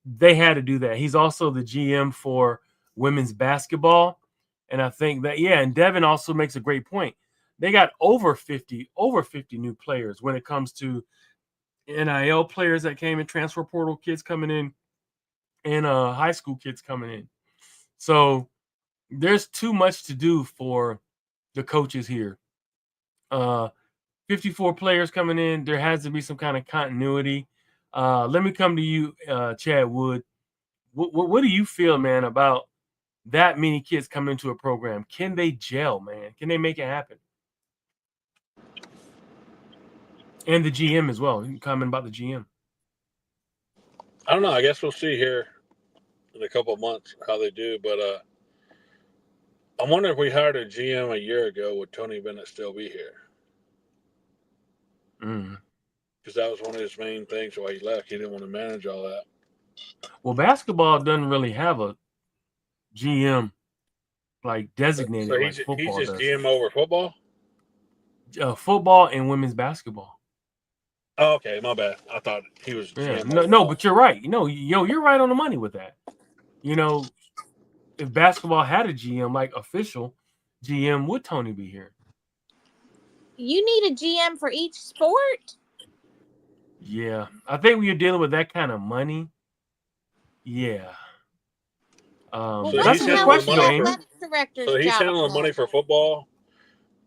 They had to do that. He's also the GM for women's basketball, and I think that and Devin also makes a great point. They got over 50 new players when it comes to NIL players that came in, transfer portal kids coming in, and high school kids coming in. So there's too much to do for the coaches here. 54 players coming in. There has to be some kind of continuity. Let me come to you, Chad Wood. What do you feel, man, about that many kids coming into a program? Can they gel, man? Can they make it happen? And the GM as well. You can comment about the GM. I don't know. I guess we'll see here in a couple of months how they do. But I wonder if we hired a GM a year ago, would Tony Bennett still be here? Because that was one of his main things why he left. He didn't want to manage all that. Well, basketball doesn't really have a GM like designated. So like football he's just does. GM over football? Football and women's basketball. Oh, okay, my bad. I thought he was GM. No, but you're right. You're right on the money with that. If basketball had a GM, like official GM, would Tony be here? You need a GM for each sport? Yeah. I think when you're dealing with that kind of money, yeah. Well, So that's he's a good handling question, money Amy. So he's handling money for football?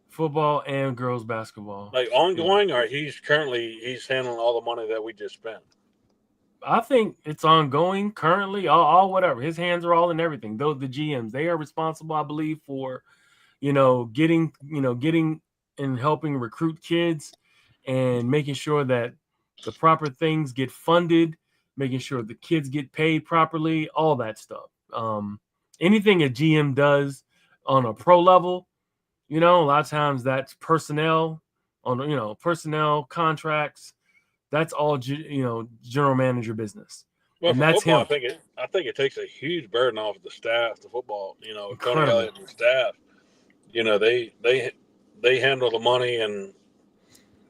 Football and girls basketball. Like ongoing, or he's handling all the money that we just spent? I think it's ongoing currently, all whatever. His hands are all in everything. Though the GMs, they are responsible, I believe, for, getting and helping recruit kids and making sure that the proper things get funded, making sure the kids get paid properly, all that stuff. Anything a GM does on a pro level, a lot of times that's personnel on, personnel contracts. That's all, general manager business. Well, and for that's football, him. I think it takes a huge burden off of the staff, the football, Tony Incredible. Elliott and staff. They handle the money, and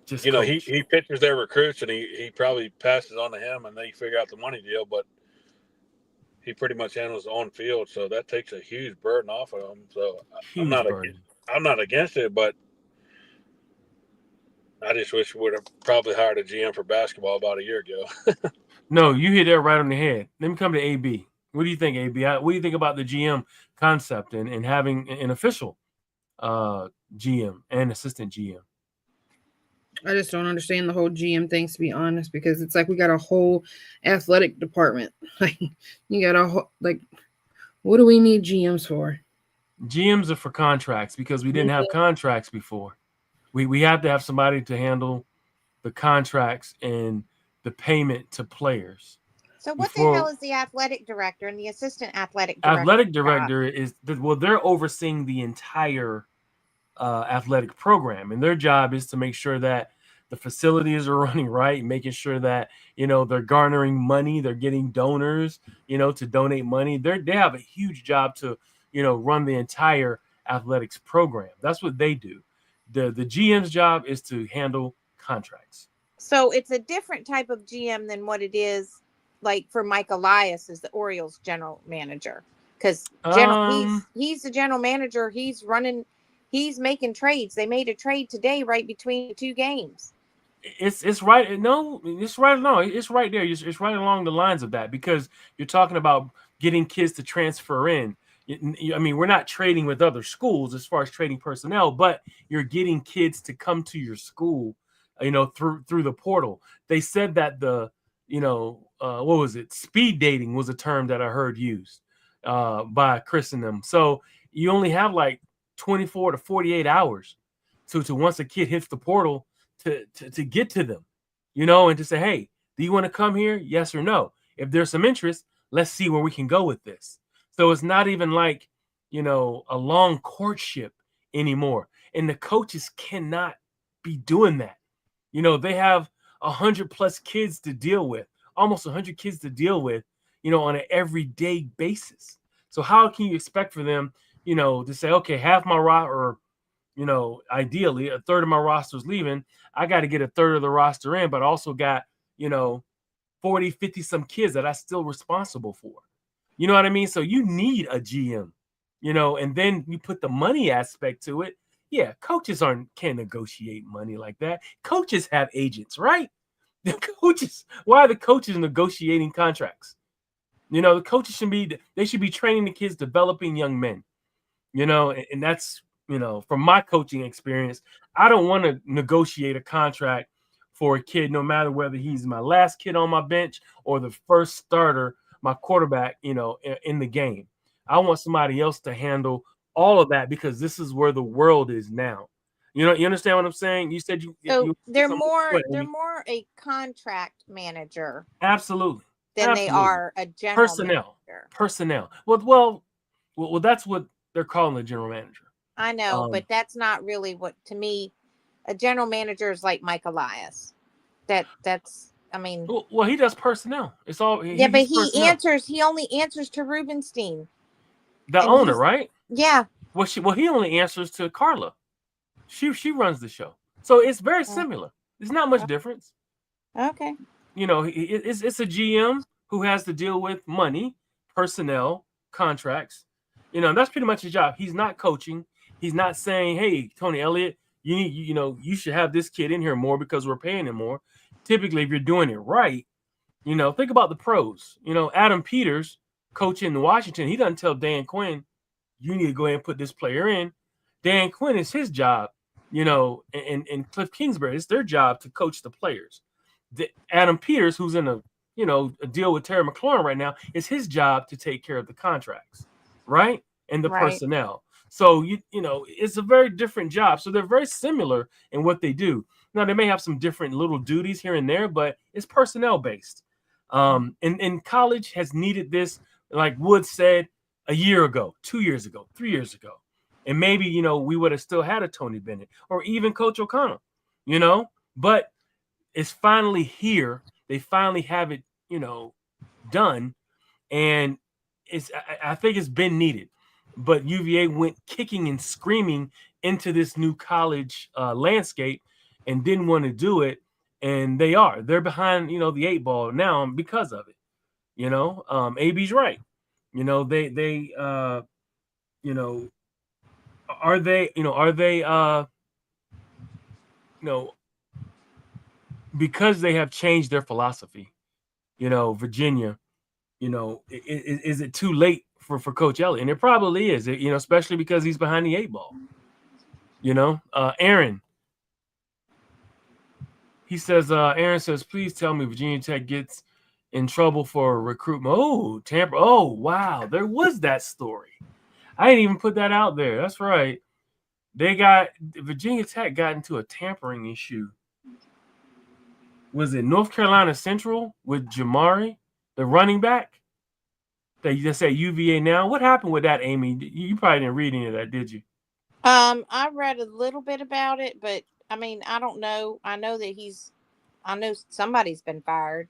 Just he pitches their recruits, and he probably passes on to him, and they figure out the money deal. But he pretty much handles the on field, so that takes a huge burden off of him. So I'm not against it, but I just wish we would have probably hired a GM for basketball about a year ago. No, you hit that right on the head. Let me come to AB. What do you think, AB? What do you think about the GM concept and having an official GM and assistant GM? I just don't understand the whole GM thing, to be honest, because it's like we got a whole athletic department. Like, you got a whole, what do we need GMs for? GMs are for contracts because we didn't have contracts before. We have to have somebody to handle the contracts and the payment to players. So what the hell is the athletic director and the assistant athletic director? Athletic director is they're overseeing the entire athletic program, and their job is to make sure that the facilities are running right, making sure that they're garnering money, they're getting donors, to donate money. They have a huge job to run the entire athletics program. That's what they do. The GM's job is to handle contracts. So it's a different type of GM than what it is like for Mike Elias as the Orioles general manager, because he's the general manager. He's making trades. They made a trade today right between the two games. It's right. No, it's right. No, it's right there. It's right along the lines of that, because you're talking about getting kids to transfer in. I mean, we're not trading with other schools as far as trading personnel, but you're getting kids to come to your school, through the portal. They said that what was it? Speed dating was a term that I heard used by Chris and them. So you only have like 24 to 48 hours to once a kid hits the portal to get to them, and to say, hey, do you want to come here? Yes or no? If there's some interest, let's see where we can go with this. So it's not even like, a long courtship anymore. And the coaches cannot be doing that. They have 100+ kids to deal with, almost 100 kids to deal with, on an everyday basis. So how can you expect for them, to say, okay, half my or ideally a third of my roster's leaving. I got to get a third of the roster in, but I also got, 40, 50 some kids that I'm still responsible for. You know what I mean? So you need a GM, and then you put the money aspect to it. Yeah, coaches can't negotiate money like that. Coaches have agents, right? The coaches, why are the coaches negotiating contracts? The coaches should be training the kids, developing young men, and that's, from my coaching experience, I don't want to negotiate a contract for a kid, no matter whether he's my last kid on my bench or the first starter, my quarterback, in the game. I want somebody else to handle all of that, because this is where the world is now. You understand what I'm saying? You said they're more a contract manager. Absolutely. Than they are a general manager. Personnel. Well, that's what they're calling the general manager. I know, but that's not really what, to me, a general manager is like Mike Elias. That's I mean. Well, he does personnel. It's all. Yeah, but he only answers to Rubenstein, the owner, right? Yeah. Well, he only answers to Carla. She runs the show, so it's very similar. There's not much difference. Okay. It's a GM who has to deal with money, personnel, contracts. That's pretty much his job. He's not coaching. He's not saying, hey, Tony Elliott, you should have this kid in here more because we're paying him more. Typically, if you're doing it right, think about the pros. Adam Peters, coach in Washington, he doesn't tell Dan Quinn, you need to go ahead and put this player in. Dan Quinn, is his job, and Cliff Kingsbury, it's their job to coach the players. Adam Peters, who's in a deal with Terry McLaurin right now, it's his job to take care of the contracts, right? And the personnel. So it's a very different job. So they're very similar in what they do. Now they may have some different little duties here and there, but it's personnel based. And college has needed this, like Wood said, a year ago, 2 years ago, 3 years ago. And maybe, we would have still had a Tony Bennett or even Coach O'Connell, but it's finally here. They finally have it, done. And I think it's been needed. But UVA went kicking and screaming into this new college landscape and didn't want to do it. And they're behind, the 8 ball now because of it. AB's right. Are they because they have changed their philosophy, Virginia, is it too late for Coach Elliott? And it probably is, especially because he's behind the 8 ball. Aaron, he says, Aaron says, please tell me Virginia Tech gets in trouble for recruitment. Oh, Tampa. Oh, wow. There was that story. I didn't even put that out there. That's right. Virginia Tech got into a tampering issue. Was it North Carolina Central with Jamari, the running back? That you just say UVA now. What happened with that, Amy? You probably didn't read any of that, did you? I read a little bit about it, but I mean, I don't know. I know somebody's been fired,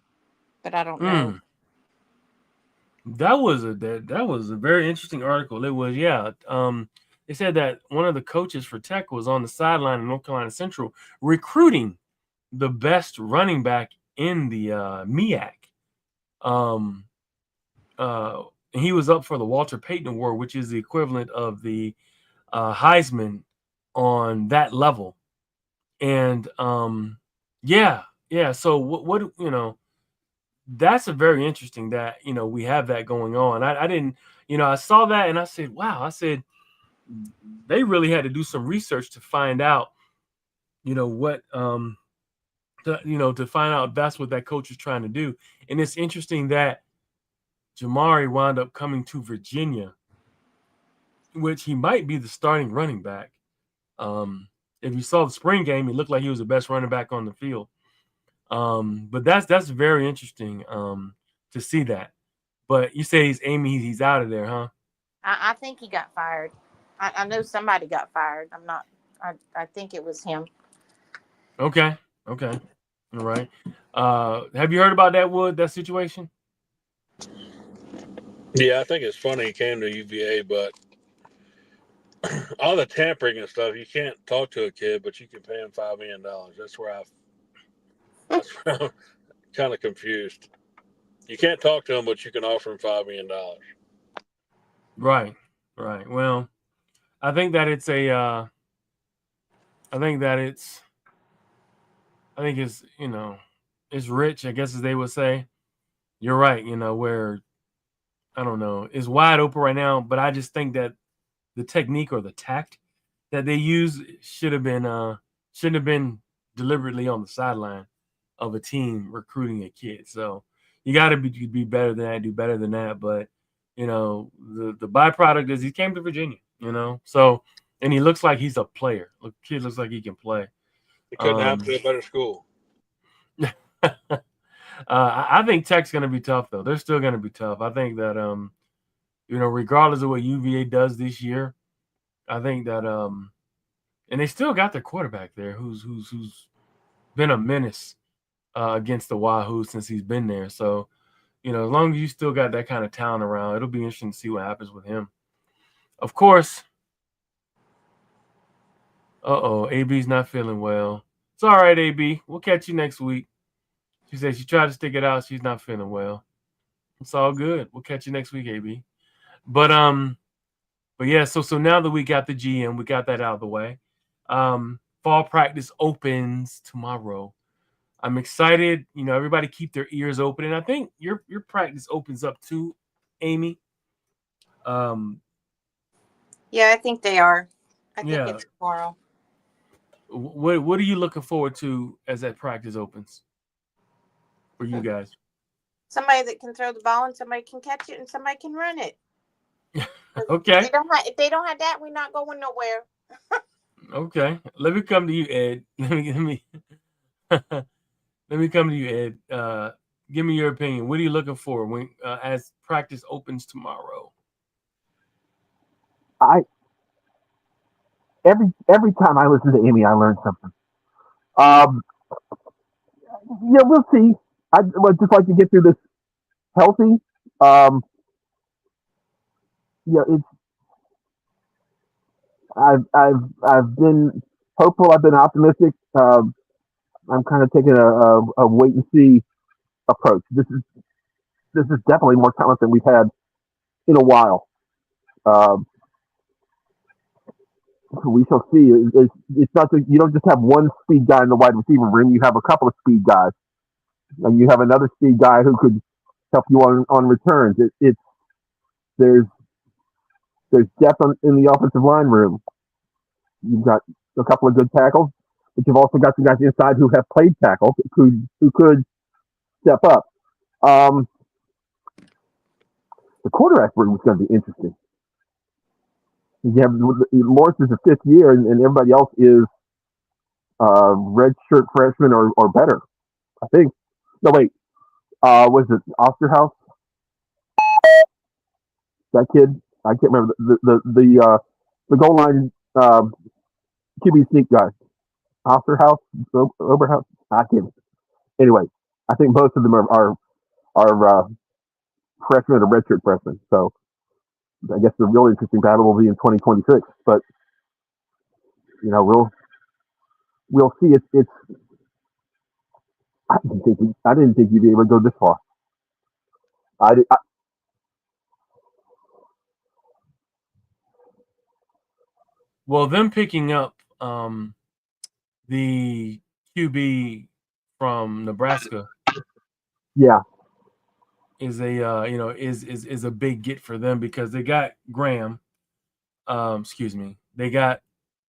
but I don't know. That was a very interesting article. It was, yeah. They said that one of the coaches for Tech was on the sideline in North Carolina Central recruiting the best running back in the MEAC. He was up for the Walter Payton Award, which is the equivalent of the Heisman on that level. And Yeah. So what that's a very interesting that we have that going on. I didn't I saw that and I said, wow. I said they really had to do some research to find out what to find out that's what that coach is trying to do. And it's interesting that Jamari wound up coming to Virginia, which he might be the starting running back. If you saw the spring game, he looked like he was the best running back on the field. But that's very interesting to see that. But you say he's out of there, huh? I think he got fired. I know somebody got fired. I think it was him. Okay. All right. Have you heard about that situation? Yeah, I think it's funny he came to UVA, but all the tampering and stuff, you can't talk to a kid, but you can pay him $5 million. That's where I'm kind of confused. You can't talk to him, but you can offer him $5 million. Right. Well, I think that it's it's rich, I guess, as they would say. You're right. Where I don't know, it's wide open right now, but I just think that the technique or the tact that they use shouldn't have been deliberately on the sideline of a team recruiting a kid. So you got to be better than that, do better than that. But the byproduct is he came to Virginia. So and he looks like he's a player. Kid looks like he can play. It couldn't happen to a better school. I think Tech's going to be tough, though. They're still going to be tough. I think that regardless of what UVA does this year, I think that and they still got their quarterback there, who's been a menace against the Wahoo since he's been there. So as long as you still got that kind of talent around, it'll be interesting to see what happens with him. Of course. AB's not feeling well. It's all right, AB. We'll catch you next week. She said she tried to stick it out. She's not feeling well. It's all good. We'll catch you next week, AB. But yeah. So now that we got the GM, we got that out of the way. Fall practice opens tomorrow. I'm excited. Everybody keep their ears open, and I think your practice opens up too, Amy. Yeah, I think they are. I think it's tomorrow. What are you looking forward to as that practice opens for you guys? Somebody that can throw the ball and somebody can catch it and somebody can run it. Okay. If they don't have that, we're not going nowhere. Okay. Let me come to you, Ed. Let me come to you, Ed. Give me your opinion. What are you looking for when as practice opens tomorrow? Every time I listen to Amy, I learn something. We'll see. I would just like to get through this healthy. It's I've been hopeful. I've been optimistic. I'm kind of taking a wait and see approach. This is definitely more talent than we've had in a while. We shall see. It's not that you don't just have one speed guy in the wide receiver room. You have a couple of speed guys, and you have another speed guy who could help you on returns. There's depth in the offensive line room. You've got a couple of good tackles, but you've also got some guys inside who have played tackle who could step up. The quarterback room is going to be interesting. You have Morris is a fifth year, and everybody else is redshirt freshman or better. I think. No, wait. Was it Osterhouse? That kid? I can't remember the goal line QB sneak guy. Osterhouse, Oberhouse. I can't. Anyway, I think both of them are freshmen or redshirt freshmen. So I guess the real interesting battle will be in 2026. But we'll see. It's I didn't think you'd be able to go this far. Well, them picking up the QB from Nebraska. Yeah. Is a is a big get for them because they got Graham. They got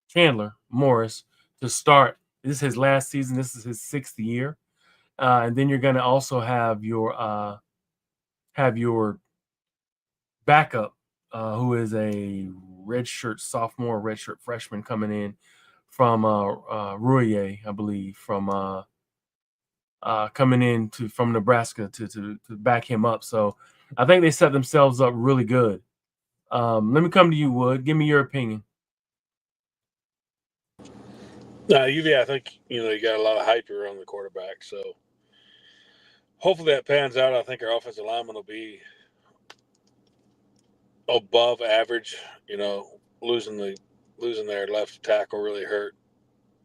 Chandler Morris to start. This is his last season. This is his 6th year, and then you're going to also have your backup, who is a redshirt sophomore, redshirt freshman coming in from Rouillet, I believe, from coming in from Nebraska to back him up. So I think they set themselves up really good. Let me come to you, Wood. Give me your opinion. UVA, I think, you got a lot of hype around the quarterback. So hopefully that pans out. I think our offensive lineman will be above average. Losing their left tackle really hurt.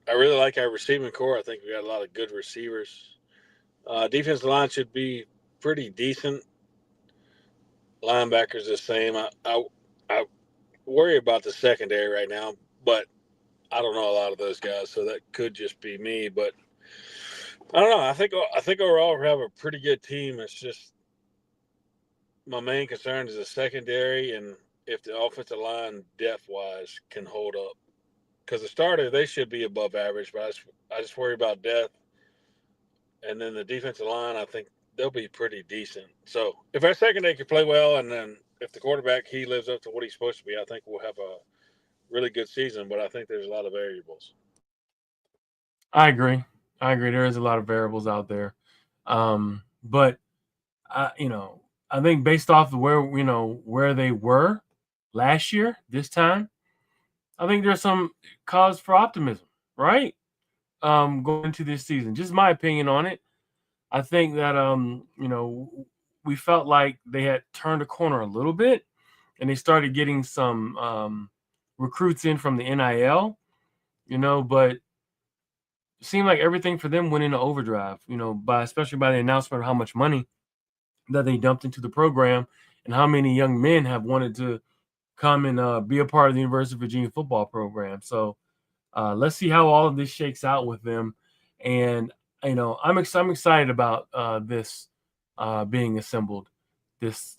I really like our receiving core. I think we got a lot of good receivers. Defensive line should be pretty decent. Linebackers the same. I worry about the secondary right now, but I don't know a lot of those guys, so that could just be me. But I don't know. I think overall we have a pretty good team. It's just my main concern is the secondary and if the offensive line depth-wise can hold up. Because the starter, they should be above average, but I just worry about depth. And then the defensive line, I think they'll be pretty decent. So if our secondary can play well, and then if the quarterback, he lives up to what he's supposed to be, I think we'll have a really good season. But I think there's a lot of variables. I agree. There is a lot of variables out there. But I think based off of where they were last year, this time, I think there's some cause for optimism, right? Going into this season, just my opinion on it. I think that we felt like they had turned a corner a little bit, and they started getting some recruits in from the NIL, but it seemed like everything for them went into overdrive, especially by the announcement of how much money that they dumped into the program and how many young men have wanted to come and be a part of the University of Virginia football program. So let's see how all of this shakes out with them. And, I'm excited about this being assembled, this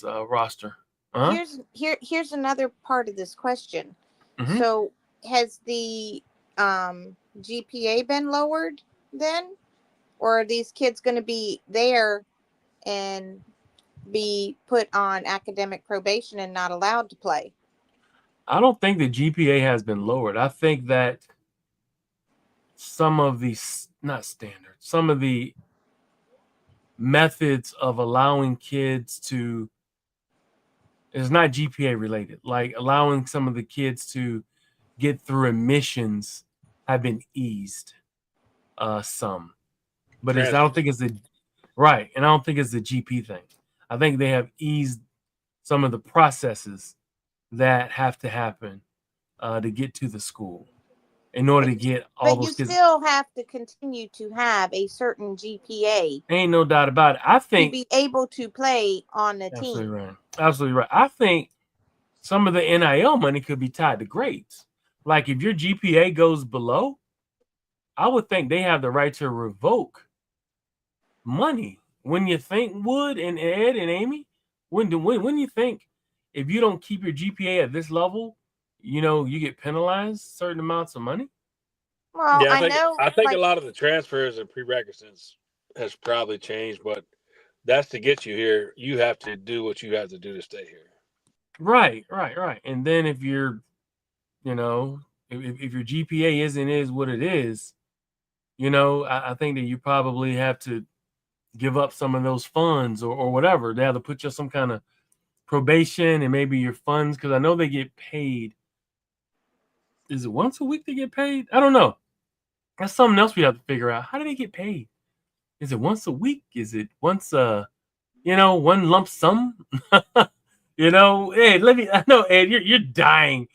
roster. Uh-huh. Here's another part of this question. Mm-hmm. So has the GPA been lowered then? Or are these kids going to be there and be put on academic probation and not allowed to play? I don't think the GPA has been lowered. I think that some of the methods of allowing kids to, it's not GPA related, like allowing some of the kids to get through admissions have been eased some. But I don't think it's and I don't think it's the GP thing. I think they have eased some of the processes that have to happen to get to the school in order to get all those kids. But you still have to continue to have a certain GPA. Ain't no doubt about it. I think to be able to play on the absolutely team. Right. Absolutely right. I think some of the NIL money could be tied to grades. Like if your GPA goes below, I would think they have the right to revoke money. When you think Wood and Ed and Amy, when you think if you don't keep your GPA at this level, you get penalized certain amounts of money? Well, yeah, I think a lot of the transfers and prerequisites has probably changed, but that's to get you here. You have to do what you have to do to stay here. Right. And then if you're, if your GPA is what it is, I think that you probably have to give up some of those funds or whatever. They have to put you on some kind of probation and maybe your funds, because I know they get paid. Is it once a week they get paid? I don't know. That's something else we have to figure out. How do they get paid? Is it once a week? Is it once one lump sum? Ed, I know, Ed, you're dying.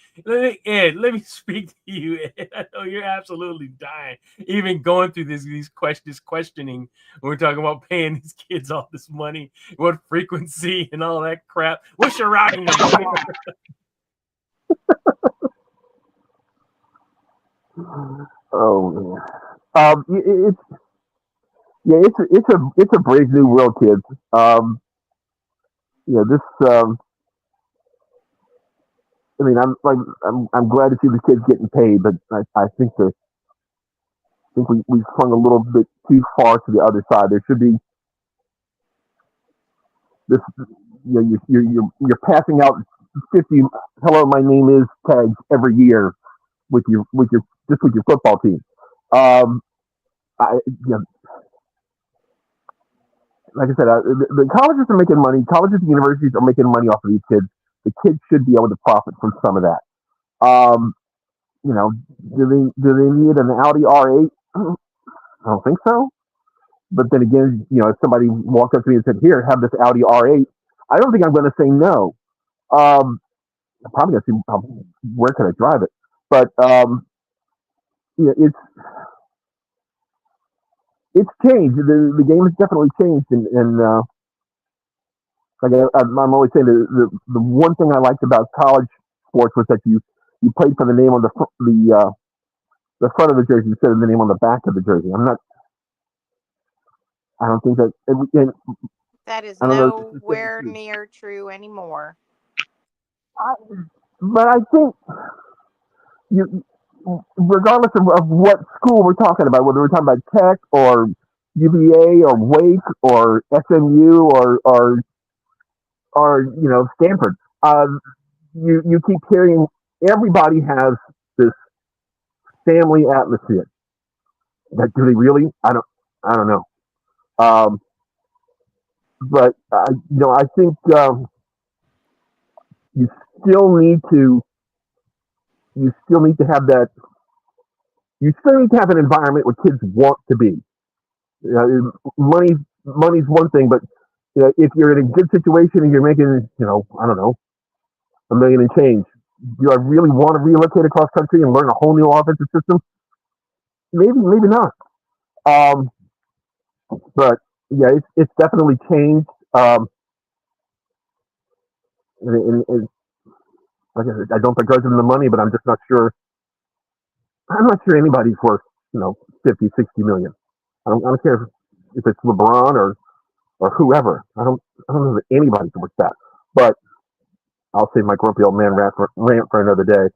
Ed, let me speak to you, Ed. I know you're absolutely dying. Even going through this questioning when we're talking about paying these kids all this money, what frequency and all that crap. What's your routing number? Oh man. Yeah, it's a brave new world, kids. This. I mean, I'm glad to see the kids getting paid, but I think we swung a little bit too far to the other side. There should be this. You're passing out 50 "Hello, my name is" tags every year with your football team. Um, I Like I said, the colleges are making money. Colleges and universities are making money off of these kids. The kids should be able to profit from some of that. Um, do they need an Audi R8? I don't think so. But then again, if somebody walked up to me and said, "Here, have this Audi R8," I don't think I'm going to say no. I'm probably going to see where can I drive it. But it's changed. The game has definitely changed, and like I'm always saying, the one thing I liked about college sports was that you played for the name on the front of the jersey instead of the name on the back of the jersey. I don't think that. That is I don't know. nowhere near true anymore. But I think regardless of what school we're talking about, whether we're talking about Tech or UVA or Wake or SMU or Stanford, you keep hearing everybody has this family atmosphere. That do they really? I don't know. But I think you still need to have that. You still need to have an environment where kids want to be. Money's one thing, but if you're in a good situation and you're making, I don't know, $1 million and change, do I really want to relocate across country and learn a whole new offensive system? Maybe not. But yeah, it's definitely changed. And like I said, I don't begrudge them the money, but I'm just not sure. I'm not sure anybody's worth 50, 60 million. I don't care if it's LeBron or whoever. I don't know that anybody's worth that. But I'll save my grumpy old man rant for another day.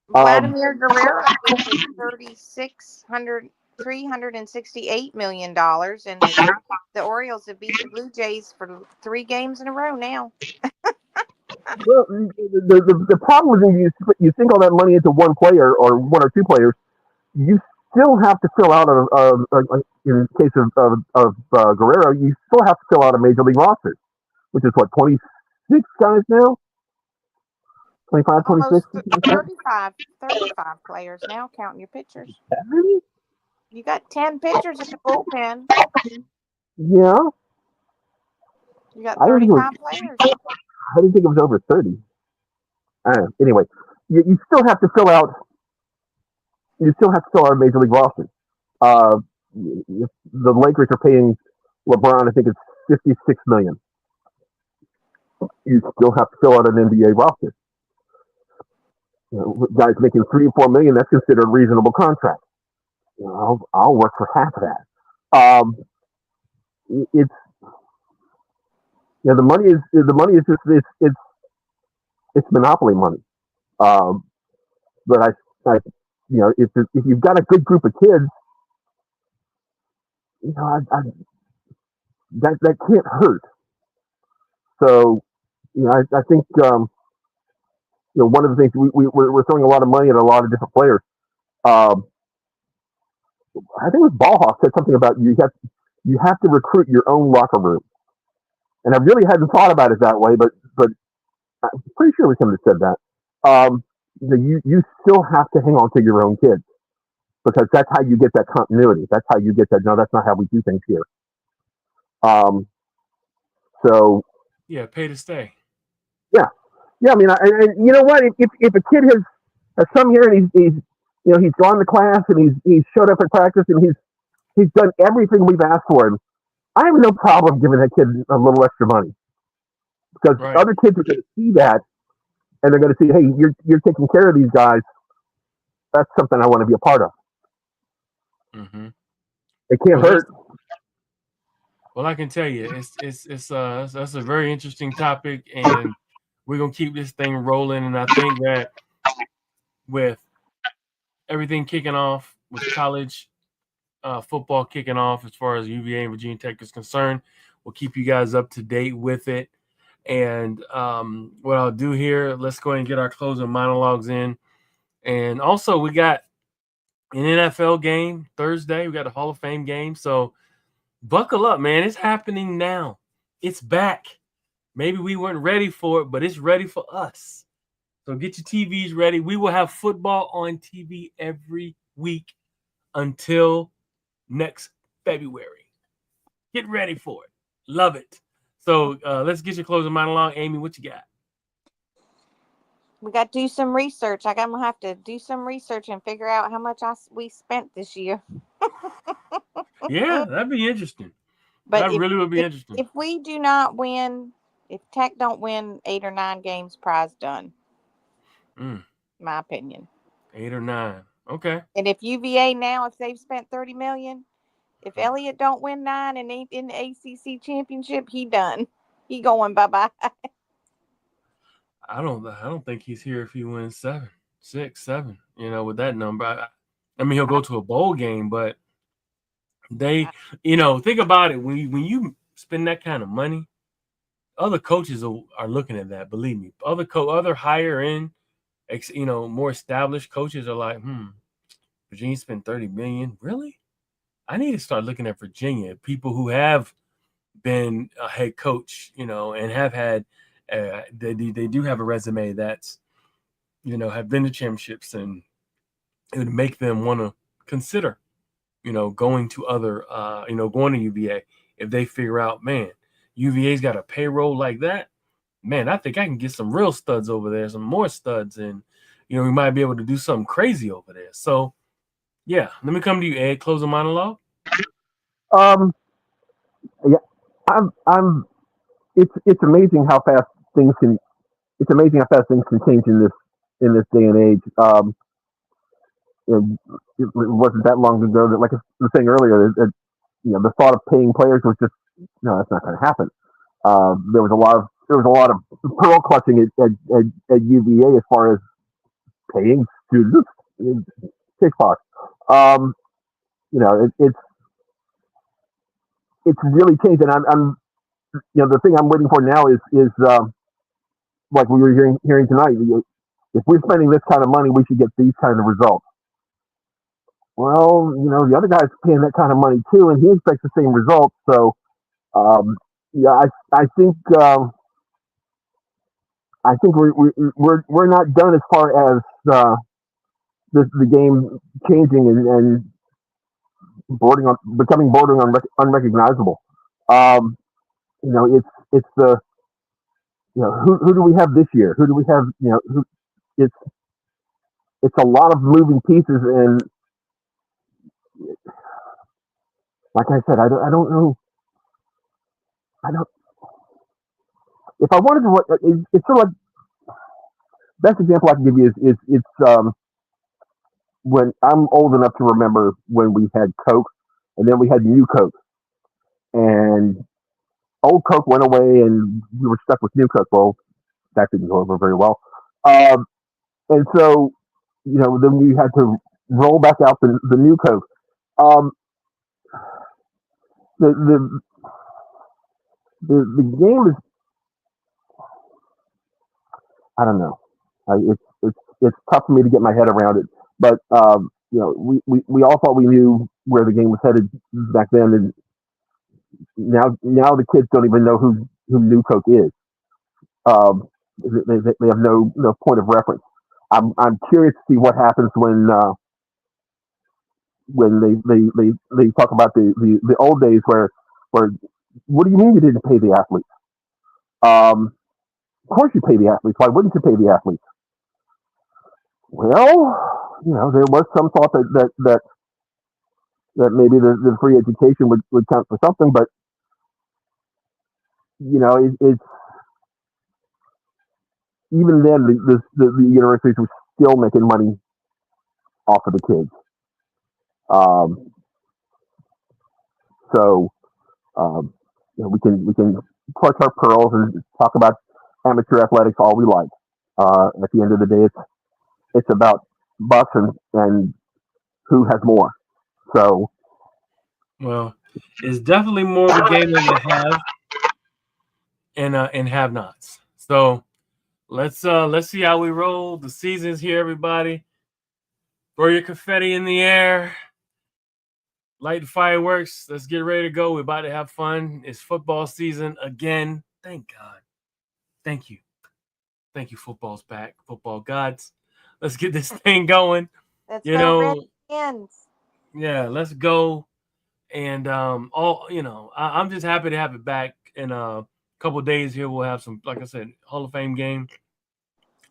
Vladimir Guerrero gets $368 million, and the Orioles have beat the Blue Jays for 3 games in a row now. Well, the problem is you sink all that money into one player or one or two players, you still have to fill out in the case of Guerrero, you still have to fill out a major league roster, which is what, 26 guys now? 25, 26? 35 players now, counting your pitchers. You got 10 pitchers in the bullpen. Yeah. You got 35 players. I didn't think it was over 30. Anyway, you still have to fill out. You still have to fill out a major league roster. The Lakers are paying LeBron, I think it's $56 million. You still have to fill out an NBA roster. Guys making $3 or $4 million, that's considered a reasonable contract. I'll work for half of that. It's the money is just it's monopoly money. But I if you've got a good group of kids, that can't hurt. So I think one of the things we're throwing a lot of money at a lot of different players. I think it was Ballhawk said something about you have to recruit your own locker room, and I really hadn't thought about it that way, but I'm pretty sure it was him that said that. You still have to hang on to your own kids because that's how you get that continuity. That's how you get that. No, that's not how we do things here. So yeah, pay to stay. Yeah. I mean, you know what? If a kid has come here and he's gone to class and he's showed up at practice and he's done everything we've asked for him, I have no problem giving that kid a little extra money because other kids are going to see that and they're going to see, hey, you're taking care of these guys. That's something I want to be a part of. Mm-hmm. It can't hurt. Well, I can tell you, that's a very interesting topic, and we're gonna keep this thing rolling. And I think that with everything kicking off, with college football kicking off, as far as UVA and Virginia Tech is concerned, we'll keep you guys up to date with it. And what I'll do here, let's go ahead and get our closing monologues in. And also, we got an NFL game Thursday. We got a Hall of Fame game. So buckle up, man. It's happening now. It's back. Maybe we weren't ready for it, but it's ready for us. So get your TVs ready. We will have football on TV every week until next February. Get ready for it. Love it. So let's get your closing monologue. Amy, what you got? We got to do some research. I'm gonna have to do some research and figure out how much we spent this year. Yeah, that'd be interesting. But that really would be interesting. If we do not win, if Tech don't win 8 or 9 games, prize done. My opinion. 8 or 9. Okay. And if UVA now, if they've spent $30 million, if Elliott don't win 9 and ain't in the ACC championship, he done. He going bye-bye. I don't think he's here if he wins 7, 6, 7. With that number, I mean, he'll go to a bowl game, but they, think about it. When you spend that kind of money, other coaches are looking at that. Believe me, other higher end, more established coaches are like, Virginia spent $30 million. Really? I need to start looking at Virginia. People who have been a head coach, and have had. They do have a resume that's, have been to championships, and it would make them want to consider, going to other, going to UVA if they figure out, man, UVA's got a payroll like that. Man, I think I can get some real studs over there, some more studs, and we might be able to do something crazy over there. So, yeah, let me come to you, Ed. Close the monologue. Yeah, I'm. It's amazing how fast things can. It's amazing how fast things can change in this day and age. It wasn't that long ago that, like I was saying earlier, that the thought of paying players was just no, that's not going to happen. There was a lot of pearl clutching at UVA as far as paying students. TikTok. It's really changed, and I'm the thing I'm waiting for now is like we were hearing tonight. If we're spending this kind of money, we should get these kind of results. Well, the other guy's paying that kind of money too, and he expects the same results. So, I think we're not done as far as the game changing and becoming bordering unrecognizable. It's the who do we have this year? Who do we have? It's a lot of moving pieces, and like I said, I don't know. If I wanted to, it's sort of like best example I can give you is it's when I'm old enough to remember when we had Coke, and then we had New Coke, and old Coke went away, and we were stuck with New Coke. Well, that didn't go over very well, and so then we had to roll back out the New Coke. The game is, I don't know. It's tough for me to get my head around it, but we all thought we knew where the game was headed back then, and now the kids don't even know who New Coke is. They have no point of reference. I'm curious to see what happens when they talk about the old days where what do you mean you didn't pay the athletes? Of course you pay the athletes. Why wouldn't you pay the athletes? Well, there was some thought that maybe the free education would count for something, but it's even then the universities were still making money off of the kids. So we can clutch our pearls and talk about amateur athletics all we like. At the end of the day, it's about bucks and who has more. So, well, it's definitely more of a game of the have and have-nots. So let's see how we roll. The season's here, everybody. Throw your confetti in the air. Light the fireworks. Let's get ready to go. We're about to have fun. It's football season again. Thank God. Thank you. Thank you. Football's back. Football gods. Let's get this thing going. Let's You go know, Redskins. yeah, let's go. And I'm just happy to have it back. In a couple of days here, we'll have some, like I said, Hall of Fame game.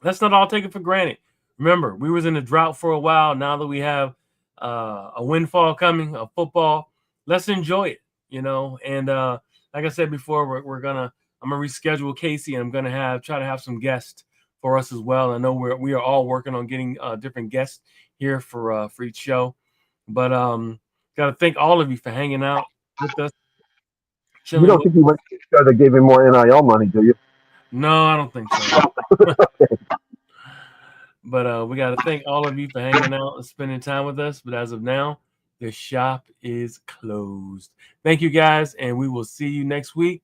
Let's not all take it for granted. Remember, we was in a drought for a while. Now that we have a windfall coming of football, let's enjoy it, And like I said before, I'm gonna reschedule Casey, and I'm gonna try to have some guests for us as well. I know we are all working on getting different guests here for each show, but got to thank all of you for hanging out with us. You don't think he went to the show that gave him more NIL money, do you? No, I don't think so. But we got to thank all of you for hanging out and spending time with us. But as of now, the shop is closed. Thank you, guys, and we will see you next week.